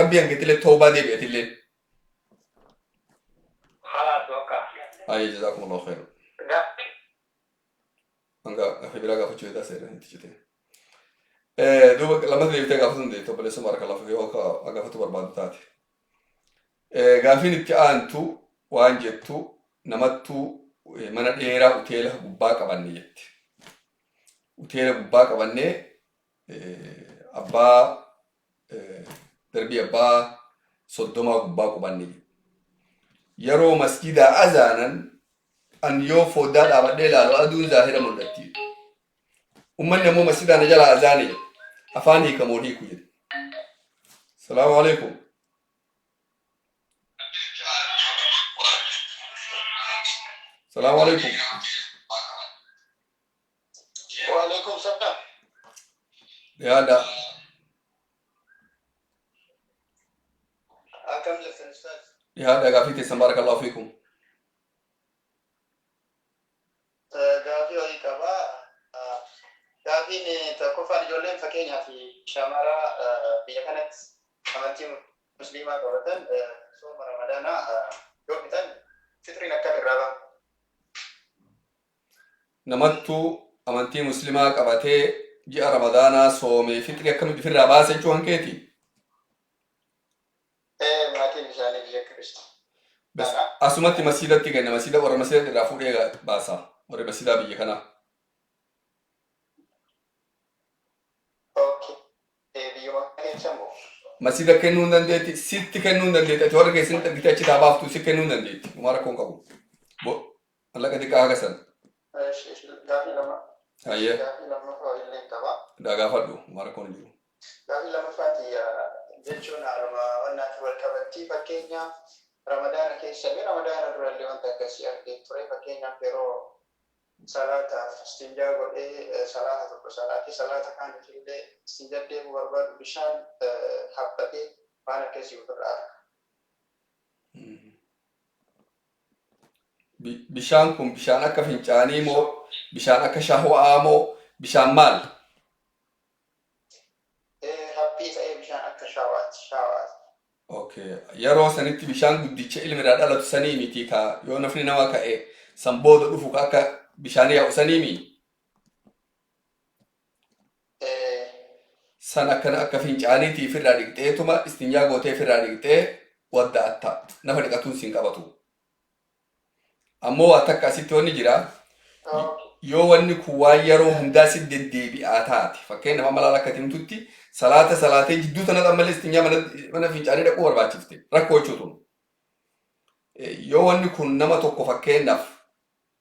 rabbi hanqitilee toobaa deebi'atillee. Ayyee jazaakumullahu khairan. Gaafa biraa gaafachuu eegaa seera hin tijjite. Duuba lamatti deebitee gaafatu deebite obboleessa barakallahu yoo gaafatu barbaadu taate. Gaafiin itti aantu waan jettu namattuu mana dheeraa uteela gubbaa qabanne jette. Uteela gubbaa qabannee abbaa darbii abbaa 30 gubbaa qubanne. Yeroo masjidaa azaanan an yoo foddaa dhaabadhee ilaalu aduun zaahira mul'atti. Uummanni ammoo masjidaa na jala azaane afaan hiikamoo hiiku jedhe. Salaamu alaikum. Salaamu alaikum. Wa alaikum salam. Yaada. Akam jirtan ustaz. Yaada gaafii teessan barakallahu fiikum. Gaafii horii qabaa. Gaafiin tokkoffaan ijoolleen fakkeenyaaf shamara biyya kanatti amantii musliimaa qabatan sooma ramadaanaa yoo bitan fitriin akkam irraa ba'a? Namattuu amantii muslimaa qabatee ji'a ramadaanaa soomee fitri akkamitti ofirraa baasa jechuu hankeeti? Maatiin isaanii biyya Kiristaanaa. Asumatti masjidatti kenna masjida warra masjida irraa fuudhee baasa warra masjidaa biyya kanaa. Masjida kennuu hin dandeetti, sitti kennuu hin dandeetti, ati warra keessatti dhagite achi taabaaftu si kennuu hin dandeetti. Uumaa rakkoon qabu. Mallaqa xiqqaa haga sana. Gaafii lama. Hayyee. Gaafii lammaffaa illee qaba. Gaafadhu, uumaa rakkoon hin jiru. Gaafii lammaffaati jechuun haaluma wannaati wal qabattii fakkeenyaaf ramadaana keessa ramadaana durallee wanta akkasii argee ture fakkeenyaaf yeroo salaataaf istinjaa godhee salaata tokko salaata kaanitillee istinjaa deemuu barbaadu bishaan habbatee waan akkasii ofirraa arga. Bishaan kun bishaan akka fincaanii moo bishaan akka shahwaa moo bishaan maal? Haphii ta'ee bishaan akka shaawaati. Okay. Yeroo sanitti bishaan guddicha ilmirraa dhalatu sanii miti ka yoo nafni nama ka'e san booda dhufu ka akka bishaan yaa'u sanii mi? San akkana akka fincaaniitiif irraa dhiqxeetuma istinjaa gooteef irraa dhiqxee wadda atta nafa dhiqatuun siin qabatu. Ammoo waan takka asitti wanni jira. Yoo wanni kun waan yeroo hundaa si deddeebi'aa taate fakkeenyaaf amma laala akka timtutti salaatee jidduu tana dhammalee istinjaa mana fincaanii dhaquu barbaachifte rakkoo jechuutu. Yoo wanni kun nama tokko fakkeenyaaf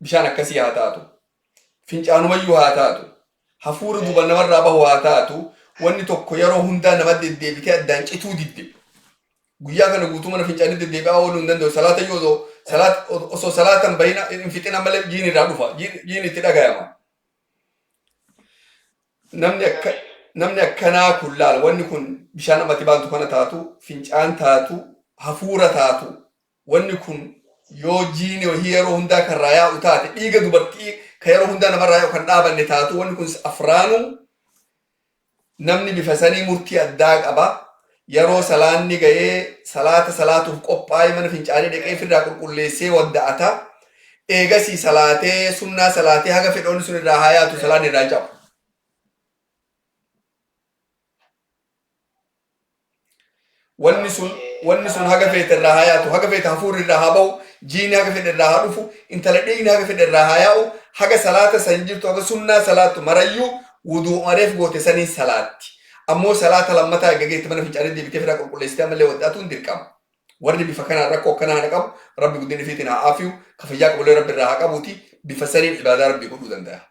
bishaan akkasii haa taatu fincaanumayyuu haa taatu hafuura duuba namarraa bahu haa taatu wanni tokko yeroo hundaa nama deddeebitee addaan cituu didde guyyaa kana guutuu mana fincaanii deddeebi'aa ooluu hin danda'u salaata yoo osoo salaatan bahina hin fixin ammallee jiin irraa dhufa jiin itti dhagayama. Namni akkanaa kun laal wanni kun bishaan amatti baantu kana taatu fincaan taatu hafuura taatu wanni kun yoo jiini wahii yeroo hundaa kan raayaa'u taate dhiiga dubartii kan yeroo hundaa namarraa yaa'u kan dhaabanne taatu wanni kun afraanuu namni bifa sanii murtii addaa qaba. Yeroo salaanni ga'ee salaatuuf qophaa'ee mana fincaanii dhaqee firraa qulqulleessee wadda'ata. Eegasii salaatee sunnaa salaatee haga fedhoonni sun irraa haa yaatu salaan irraa cabu. wanni sun haga feete irraa haa yaatu haga feete hafuurri irraa haa ba'u jiini haga fedhe irraa haa dhufu intala dhiigni haga fedhe irraa haa yaa'u haga salaata san jirtu haga sunnaa salaattu marayyuu wuduu mareef goote sanii salaatti ammoo salaata lammataa gaggeetti mana fincaanii deebitee firaa qulqulleessitee amallee waddaatuun dirqama warri bifa kanaan rakkoo akkanaa hana qabu rabbi guddinni fiitiin haa aafiyu kafayyaa qabulee rabbi irraa haa qabuuti bifa saniin ibaadaa rabbii godhuu danda'a.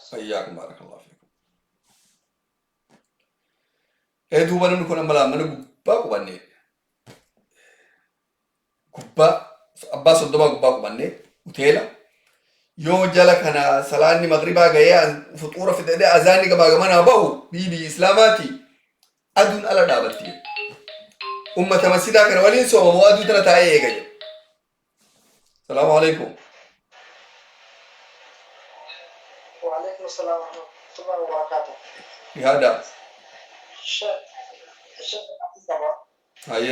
Fayyakum barakallahu fiikum. Duuba namni kun amma mana gubbaa qubannee gubbaa abbaa soddomaa gubbaa qubannee hoteela yoo jala kana salaanni magribaa gahee fuxuura fidadee azaanni gabaa gamanaa bahu biyyi islaamaati aduun ala dhaabatti ummata masjidaa kana waliin soomamoo aduu tana taa'ee eega jedhu. Salaamu alaikum. وعليكم السلام ورحمة الله وبركاته. هذا. الشيخ هاي.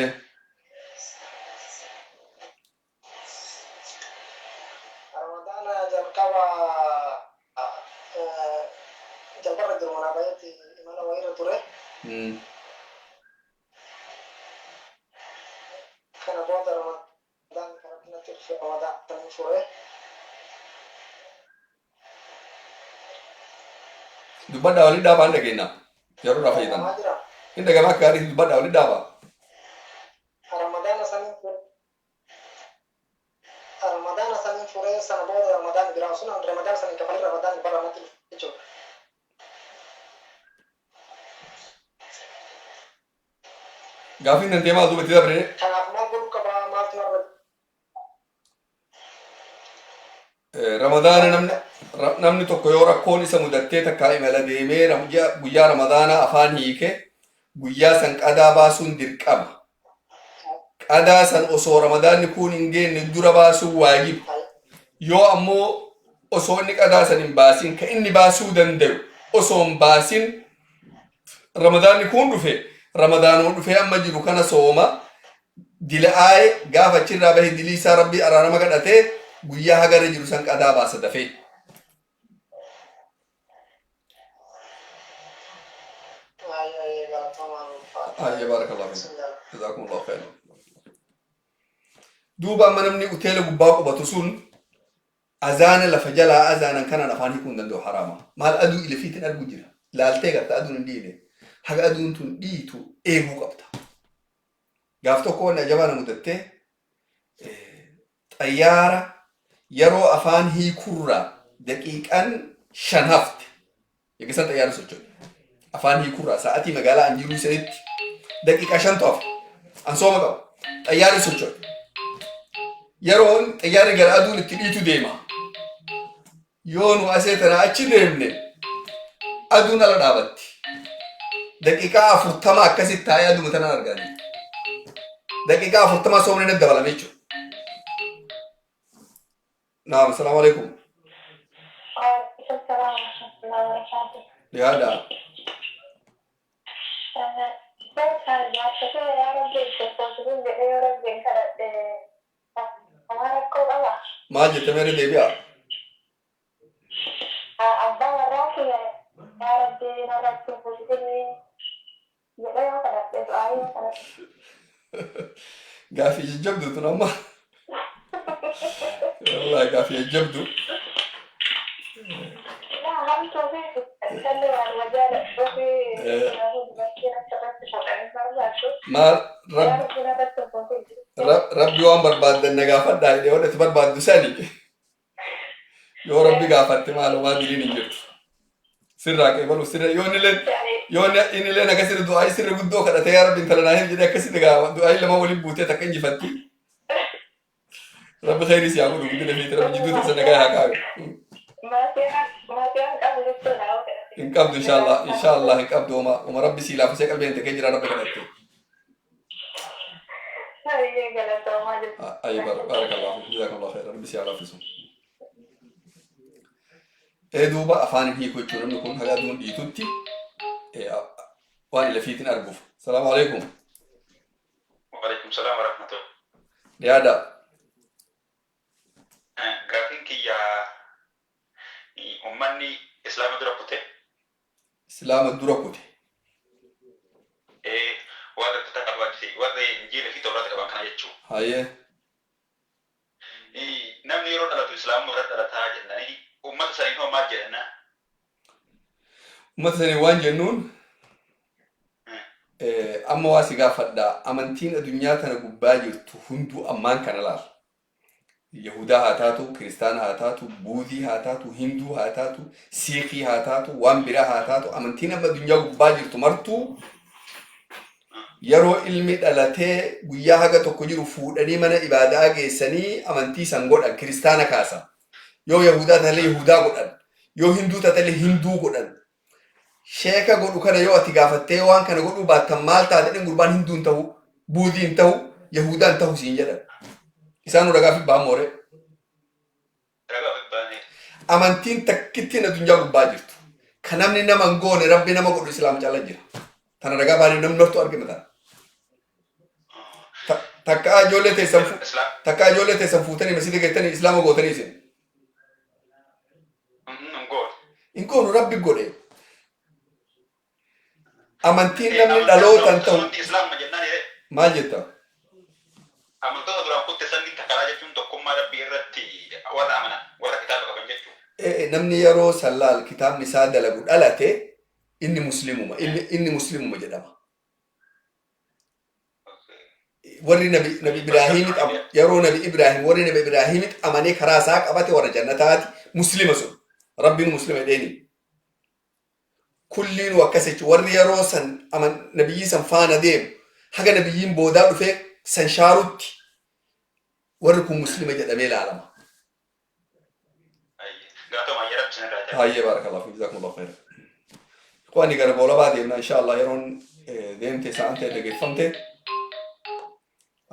رمضان جلقوا جلبر الدرمنا بيتي إمانا وير تره. كان بعد رمضان كنا تلفي رمضان تنفوه. Dubada wali daba anda kena. Jaru rafa itan. Inda gama kari dubada wali daba. Ramadan sanin fure sana boda Ramadan bilang sunan Ramadan sanin kapal Ramadan para mati itu. Gafin nanti mah tu betul bre. Tanah mau guru kaba mati orang. Ramadan namni tokko yoo rakkoon isa mudattee takkaa imala deemee guyyaa ramadaanaa afaan hiike guyyaa san qadaa baasuun dirqama. Qadaa san osoo ramadaanni kun hin geenne dura baasuun waajiba. Yoo ammoo osoo inni qadaa san hin baasin ka inni baasuu danda'u osoo hin baasin ramadaanni kun dhufe ramadaanuma dhufee amma jiru kana sooma dila'aaye gaafa achirraa bahe dilii isaa rabbii araarama kadhatee guyyaa hagara jiru san qadaa baasa dafee. Barakallahu fiik. Jazakumullahu khairan. Duuba amma namni hoteela gubbaa qubatu sun azaana lafa jalaa azaanan kanaan afaan hiikuu hin danda'u haraama. Maal aduu ilafiitiin arguu jira. Laaltee garta aduun hin dhiine. Haga aduun tun dhiitu eeguu qabda. Gaaf tokko wanni ajabaa mudattee xayyaara yeroo afaan hiikurraa daqiiqaan 5 hafte. Eegisan xayyaara socho'e. Afaan hiikurraa sa'aatii magaalaa Anjiruu sanitti daqiiqaa 5 hafe. Ansooma qaba. Xayyaarri socho'e. Yeroon xayyaarri gara aduun itti dhiitu deema. Yoo nu asee tanaa achi deemne aduun ala dhaabatti. Daqiiqaa 40 akkasitti taa'ee aduma tanaan argaa jirti. Daqiiqaa 40 soomni natti dabalame jechuudha. Naam, assalamu alaikum. Waalaikumsalam warahmatullahi wabarakatuh. Liada. Maal jette mere deebi'a? Abbaan warraa kiyya yaa rabbi narratti bulchini jedhee yoo kadhatte du'aa yoo kadhatte. Gaaffii jajjabdu tun amma. Wallahi gaaffii jajjabdu. Yaa hamtuu fi kalli waan wajaala dhufi dubartiin achirratti fuudhanii barbaaddu. Maal Yaa rabbi narratti bulchini. rabbi waan barbaaddan na gaafadhaa jedhee waan itti barbaaddu sani. Yoo rabbi gaafatte maaloo waan diliin hin jirtu. Sirraa qeebalu sirra yoo inni leen akkasirra du'aayi sirra guddoo kadhatee yaa rabbi intala naa hin jedhee akkasitti gaafa du'aayi lama waliin buutee takka injifatti. Rabbi khayrii si haa godhu guddina fiiti rabbi jidduu tasa nagaa haa kaabe. Maatiin qabu jechuudha yoo kadhatte. Hin qabdu inshaallah hin qabdu oma rabbi sii laafisee qalbiin ta'ee jira rabbi kadhatte. Hayyee galatoomaa jirtu. Ayi barakallahu jazakallahu khairan rabbi sii haa laafisu. Duuba afaan hiikuu jechuun namni kun haga aduun dhiitutti waan ilafiitiin arguuf. Salaamu alaikum. Waalaikum salam warahmatullahi. Liada. Gaafiin kiyya ummanni islaama dura kute. إسلام الدركوت warra kitaaba warra injiila fi tawraata qaban kana jechuudha. هاي Namni yeroo dhalatu islaamuma irratti dhalataa jennanii uummata sanii hoo maal jedhanna? مثلا وان جنون أما واسقا فدا أمانتين الدنيا تنا قباجر تهندو أمان كان لار يهودا هاتاتو كريستان هاتاتو بوذي هاتاتو هندو هاتاتو سيخي هاتاتو وامبرا هاتاتو أمانتين أما الدنيا قباجر تمرتو يرو علمي دلته ويا حاجة تكوجر فود أني من إبادة جسني أمانتي سانغود كريستانا كاسا يو يهودا تلي يهودا قدن يو هندو تلي هندو قدن sheeka godhu kana yoo ati gaafattee waan kana godhuu baattan maal taate dhin gurbaan hinduun ta'u buudiin ta'u yahudaan ta'u siin jedhan isaan nu dhagaa fi baamoore amantiin takkittiin addunyaa gubbaa jirtu kan namni nama hin goone rabbi nama godhu islaam cala jira tana dhagaa baanii namni nortu argime tana takka ijoollee teessan fuutanii masjida geettanii islaama gootanii isin hin goonu rabbi godhe amantiin namni dhalootan ta'u maal jetta amantoota duraan kutte sanni takaraa jechuun tokkummaa rabbii irratti warra amanan warra kitaaba qaban jechuudha. namni yeroo sallaal kitaabni isaa dalagu dhalate inni muslimuma jedhama warri nabi ibraahimit yeroo nabi ibraahimit amanee karaa isaa qabate warra jannataati muslima sun rabbiin muslima jedheeni كلين وكسج وري روسن أما نبيي سن فانا ديم حاجة نبيين بودا وفي سن شاروت وركم مسلمة جد أميل العالم. هاي بارك الله فيك جزاكم الله خير. إخواني قرب ولا بعد إن شاء الله يرون ديم تسعة تلقي فهمت.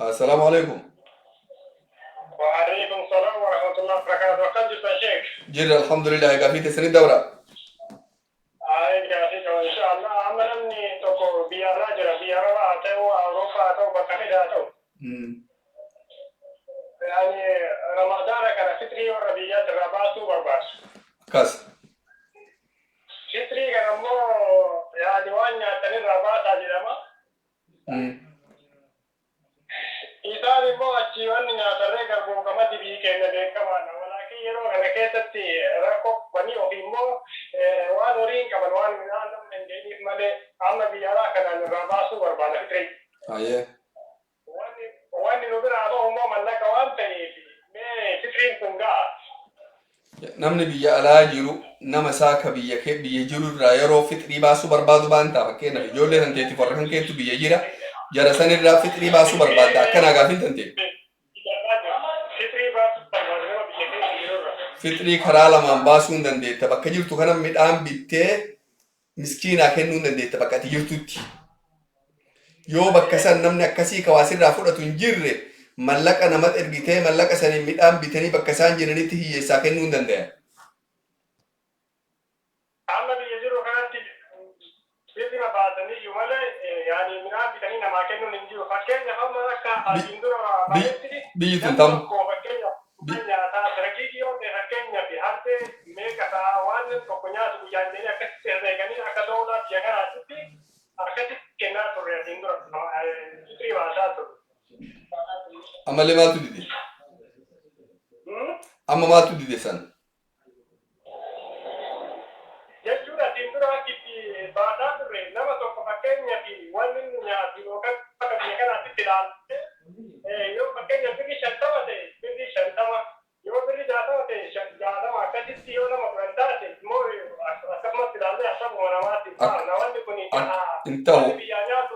السلام عليكم. وعليكم السلام ورحمة الله وبركاته. قد شيخ. جل الحمد لله قافي تسني الدورة. إن شاء الله عملني تكو بياراجر بيارا أتو أوروبا أتو بكمل أتو يعني رمضان كان فطري وربيات الرباس وبرباس كاس فطري كان مو يعني وانا تني الرباس أجرما إذا مو أشيوان يا ترى كربون كم تبي كأنه كمان ولكن يرو أنا كيستي ركوب بني أفيمو وانورين كمان وان من عندهم من جديد ماله أما بيارا كان الرباس وبرباس فطري أيه وان نقول أبوه ما ملك وان تاني ما فطري كونغا namni biyya alaa jiru nama saaka biyya jiru irraa yeroo fixrii baasuu barbaadu baanta fakkeenyaaf ijoollee tanteetiif warra kan keetu biyya jira jara san irraa fixrii baasuu barbaadda akkanaa gaafin tante fixrii karaa lamaan baasuu hin dandeetta bakka jirtu kana midhaan bittee miskiinaa kennuu hin dandeetta bakka ati jirtutti yoo bakka san namni akkasii kawaasirraa fudhatu hin jirre mallaqa namat ergitee mallaqa saniin midhaan bitanii bakka isaan jiranitti hiyyeessaa kennuu hin danda'a. Amma biyya jiru kanatti bifti baatanii jiru malee yaani midhaan bitanii namaa kennuun hin jiru. Fakkeenyaaf amma akka asiin dura baay'eetti biyyi tun tamu. Fakkeenyaaf nyaataa dargaggeeyyii yoo ta'e fakkeenyaaf hartee meeqataa waan tokko nyaatu guyyaan jedhanii akkasitti herreeganii akka ta'uudhaaf biyya kanaatti akkasitti kennaa turre asiin dura fitrii baasaa ture. Amma le maaltu dide? Amma maaltu dide san? Jechuudha asiin dura akkitti baasaa turre nama tokko fakkeenyaaf waan inni nyaatu yookaan akka biyya kanaatti ilaalte yoo fakkeenyaaf birri 50 ta'e birri 50 yoo birri 60 ta'e 60 akkasitti yoo nama fudhan taate immoo akkasumas ilaalle akkasuma namaatti namoonni kun biyyaa nyaatu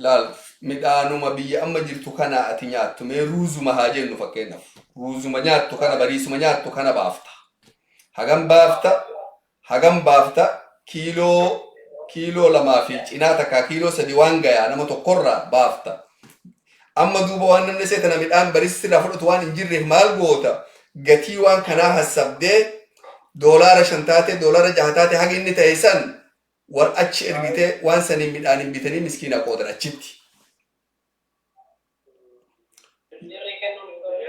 laal midhaanuma biyya amma jirtu kana ati nyaattu mee ruuzuma haa jennu fakkeenyaaf ruuzuma nyaattu kana bariisuma nyaattu kana baafta hagam baafta kiiloo lamaa fi cinaa takka kiiloo 3 waan gayaa nama tokkorraa baafta amma duuba waan namni seetana midhaan bariisirraa fudhatu waan hin jirreef maal goota gatii waan kanaa hassabdee doolaara 5 taate doolaara 6 taate haga inni ta'e san war achi ergite waan saniin midhaan hin bitanii miskiina qoodan achitti.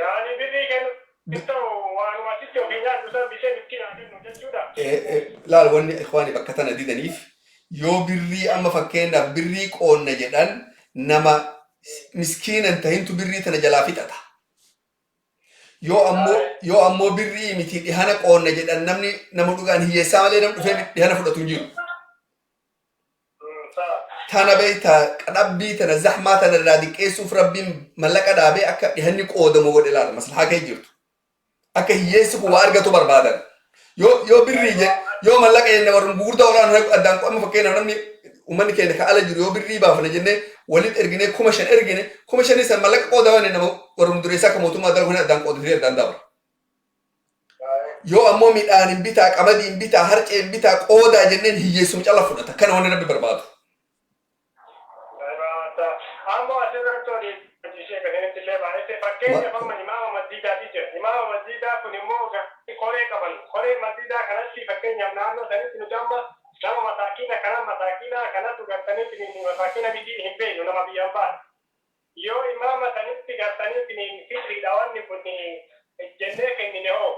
Yani birrii kennu laal wanni ikhwaani bakka tana didaniif yoo birrii amma fakkeenyaaf birrii qoonna jedhan nama miskiinan tahintu birrii tana jalaa fixata. Yoo ammoo birrii miti dhihana qoonna jedhan namni nama dhugaan hiyyeessaa malee nam dhufee dhihana fudhatu hin jiru. Tana beektaa qadhabbii tana zahmaa tana irraa diqqeessuuf rabbiin mallaqa dhaabee akka dhihanni qoodamu godhe laala maslahaa kee jirtu. Akka hiyyeessi kun waa argatu barbaadan. Yoo birrii yoo mallaqa jenne warreen gurgurtaa olaanaa addaan qo'amma fakkeenyaaf namni uummanni keenya ka ala jiru yoo birrii baafna jennee walitti ergine 5,000 ergine 5,000 san mallaqa qoodaman nama warreen dureessaa akka mootummaa dalaguun addaan qoodatee addaan dabra. Yoo ammoo midhaan hin bitaa qamadii hin bitaa harcee hin bitaa qoodaa jenneen hiyyeessuma cala fudhata kana wanni rabbi barbaadu. Koree masjidaa kanatti fakkeenyaaf naannoo sanitti nuti amma nama masaakiina kanatu gartanitti masaakiina biyyi hin beeknu nama biyyaan baatu. Yoo imaama sanitti gartanitti fitriidha wanni kun jennee kennine hoo.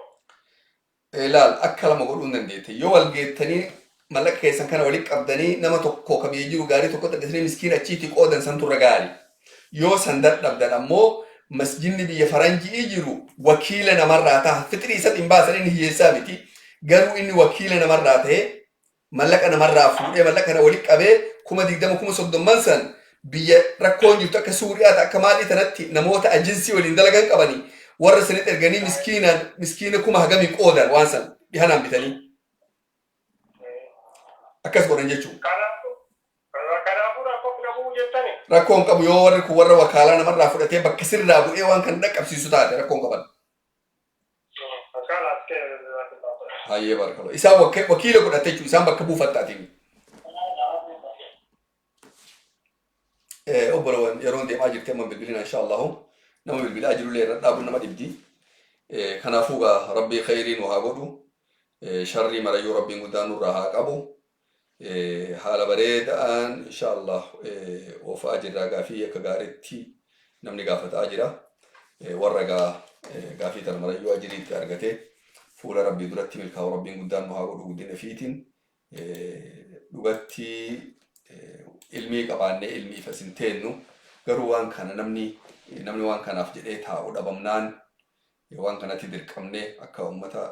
Laal akka lama godhuu hin dandeette. Yoo wal geettanii mallaqa keessan kana walitti qabdanii nama tokko kabiyee jiru gaarii tokko xaqqisanii miskiina achiitii qoodan san turre gaari. Yoo san dadhabdan ammoo masjidni biyya faranjii jiru wakiila namarraa ta'a. Fitrii isa hin baasanii hiyyeessaa miti. Garuu inni wakiila namarraa ta'ee mallaqa namarraa fuudhee mallaqa kana walitti qabee 20,000 30,000 san biyya rakkoon jirtu akka Suuriyaa akka maalii tanatti namoota ajinsii waliin dalagan qabanii warra sanitti erganii miskiina 1,000 qoodan waan san dhihanaan bitanii. Akkas godhan jechuudha. Rakkoon qabu yoo warri kun warra wakaalaa namarraa fudhatee bakka sirraa bu'ee waan kan dhaqqabsiisu taate rakkoon qaban. Hayyee barkalo. Isaan wakiila godhate jechuudha. Isaan bakka buufattaatiin. Obbolawwan yeroon deemaa jirti amma bilbilina insha Allahu nama bilbilaa jirullee irra dhaabuun nama dhibdi. Kanaafuu rabbii khayriin waa godhu. Sharrii marayyuu rabbiin guddaan nurraa haa qabu. Haala bareedaan insha Allah oofaa jirra gaafii akka gaariitti namni gaafataa jira. Warra gaafii tana marayyuu ajiriitti argate fuula rabbii duratti milkaa'u rabbiin guddaan nu haa godhu guddina fiitiin dhugatti ilmii qabaannee ilmii ifas hin teennu garuu waan kana namni waan kanaaf jedhee taa'u dhabamnaan waan kanatti dirqamnee akka uummata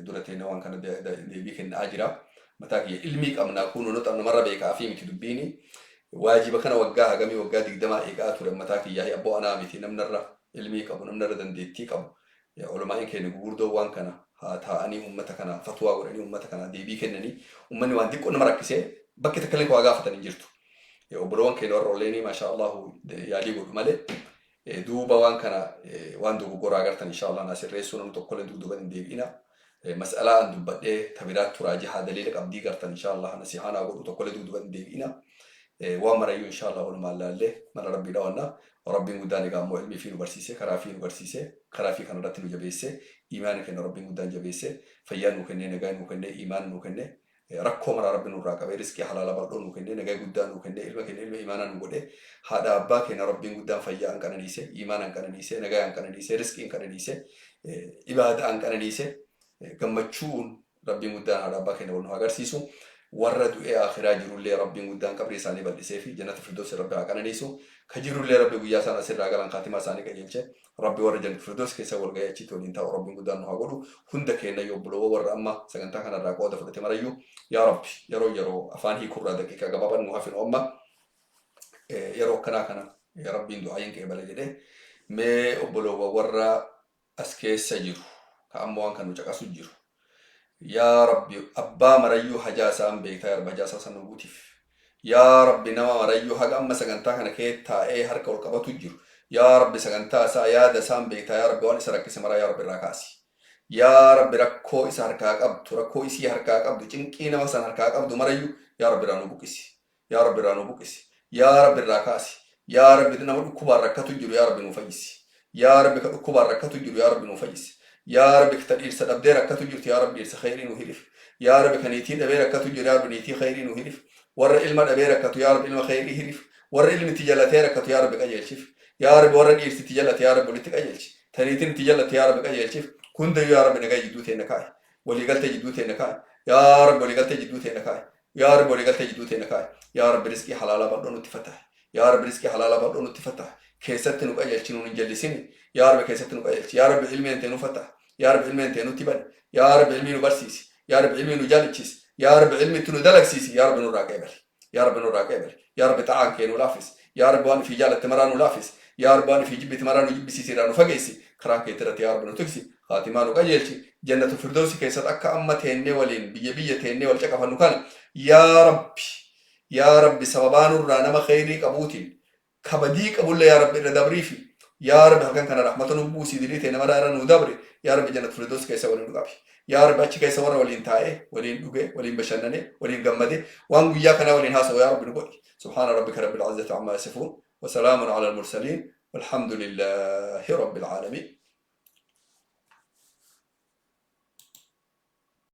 dura teenne waan kana deebii kennaa jira. Mataa kiyya ilmii qabnaa kun nuti namarra beekaa fi miti dubbiini waajiba kana waggaa hagamii waggaa 20 eegaa ture mataa kiyyaa abboo anaa miti namnarra ilmii qabu namnarra dandeettii qabu olumaan keenya gurguddoo waan kana haa taa'anii uummata kana fatwaa godhanii uummata kana deebii kennanii uummanni waan xiqqoo nama rakkisee bakki takka illee waa gaafatanii jirtu. Obboloowwan keenya warra oleenii maasha Allahu yaalii godhu malee duuba waan kana waan dogoggoraa agartan insha Allah naasirreessuu namni tokko illee duuba hin deebi'ina. مسألة عند بدء تبرات تراجعها دليل قبدي قرت إن شاء الله نصيحنا أقول تقول دود بندينا وامريو إن شاء الله ولا مال الله من ربي داونا وربي مداني قام علمي في نبرسيسه خرافي نبرسيسه خرافي كان رتلو جبيسه إيمان كان ربي مدان جبيسه فيان وكنه نجاي وكنه إيمان وكنه ركّو مر ربي نورا كبير رزق حلال بردون وكنه نجاي مدان وكنه علم كنه علم إيمانا نقوله هذا أبا كان ربي مدان فيان كان نيسه إيمانا كان نيسه نجاي كان نيسه رزق كان نيسه إبادة كان نيسه gammachuun rabbii guddaan haadha abbaa keenya wal nu agarsiisu warra du'ee akhiraa jirullee rabbiin guddaan qabrii isaanii bal'isee fi jannata firdoos rabbi haa qananiisu ka jirullee rabbi guyyaa isaan asirraa galan kaatimaa isaanii qajeelche rabbi warra jannata firdoos keessa wal ga'ee achitti waliin taa'u rabbiin guddaan nu haa godhu hunda keenya yoo buloo warra amma sagantaa kanarraa qooda fudhate marayyuu yaa rabbi yeroo afaan hiikurraa daqiiqaa gabaabaan nu hafinu amma yeroo akkanaa kana yaa rabbiin du'aayin qeebala jedhee mee obboloo warra as keessa jiru كأمو وان كانوا جاكاسو جيرو يا ربي أبا مريو حجاسا أم بيتا يا رب حجاسا سنوغوتيف يا ربي نما مريو حق أما سغنتا كان كيتا اي حركة والقبطو جيرو يا ربي سغنتا سا يا دسام بيتا يا ربي وان إسارك سمرا يا ربي راكاسي يا ربي ركو إسا حركاك أبدو ركو إسي حركاك أبدو جنكي نما سن حركاك أبدو مريو يا ربي رانو بوكسي يا ربي رانو بوكسي يا ربي راكاسي يا ربي نما كبار ركتو جيرو يا ربي نفايسي يا ربي كبار ركتو جيرو يا ربي نفايسي يا رب كتير سدبدي ركتو جرت يا رب يرس خيرين وهرف يا رب كنيتين أبي ركتو جرت يا رب نيتي خيرين وهرف ور علم أبي ركتو يا رب علم خيري هرف ور علم تجلت يا ركتو يا رب كأجلشف يا رب ور يرس تجلت يا رب ولتك أجلش تنيتين تجلت يا رب قايل شيف كنت يا رب نقاي جدوت نكاي ولي قلت جدوت نكاي يا رب ولي قلت جدوت نكاي يا رب ولي قلت جدوت نكاي يا رب رزقي حلال بدون تفتح يا رب رزقي حلال بدون تفتح كيست نقاي شنو نجلسني يا رب كيست نقاي يا رب علمي انت نفتح يا رب علمي انت نتبن يا رب علمي نبرسيس يا رب علمي نجالتشيس يا رب علمي تندلكسيس يا رب نور قبل يا رب نور قبل يا رب تعان كينو لافس يا رب وان في جالة تمران لافس يا رب وان في جبت تمران وجب سيسيران فقيسي كراك يترت يا رب نتكسي خاتمان وقيلتي جنة الفردوس كيست أكا أما تهني ولين بيبية تهني والشكا فنكان يا رب سببان الرانما خيري قبوتين كبديك أقول يا رب ردبريفي يا رب هكذا كان رحمة نبوسي دليتي نمرا ندبري يا رب جنة الفردوس كيست ولين نقابي يا رب أشي كيست ورا ولين تاي ولين دوغي ولين بشنني ولين غمدي وان ويا كان ولين هاسو يا رب نقول سبحان ربك رب العزة عما يصفون وسلام على المرسلين والحمد لله رب العالمين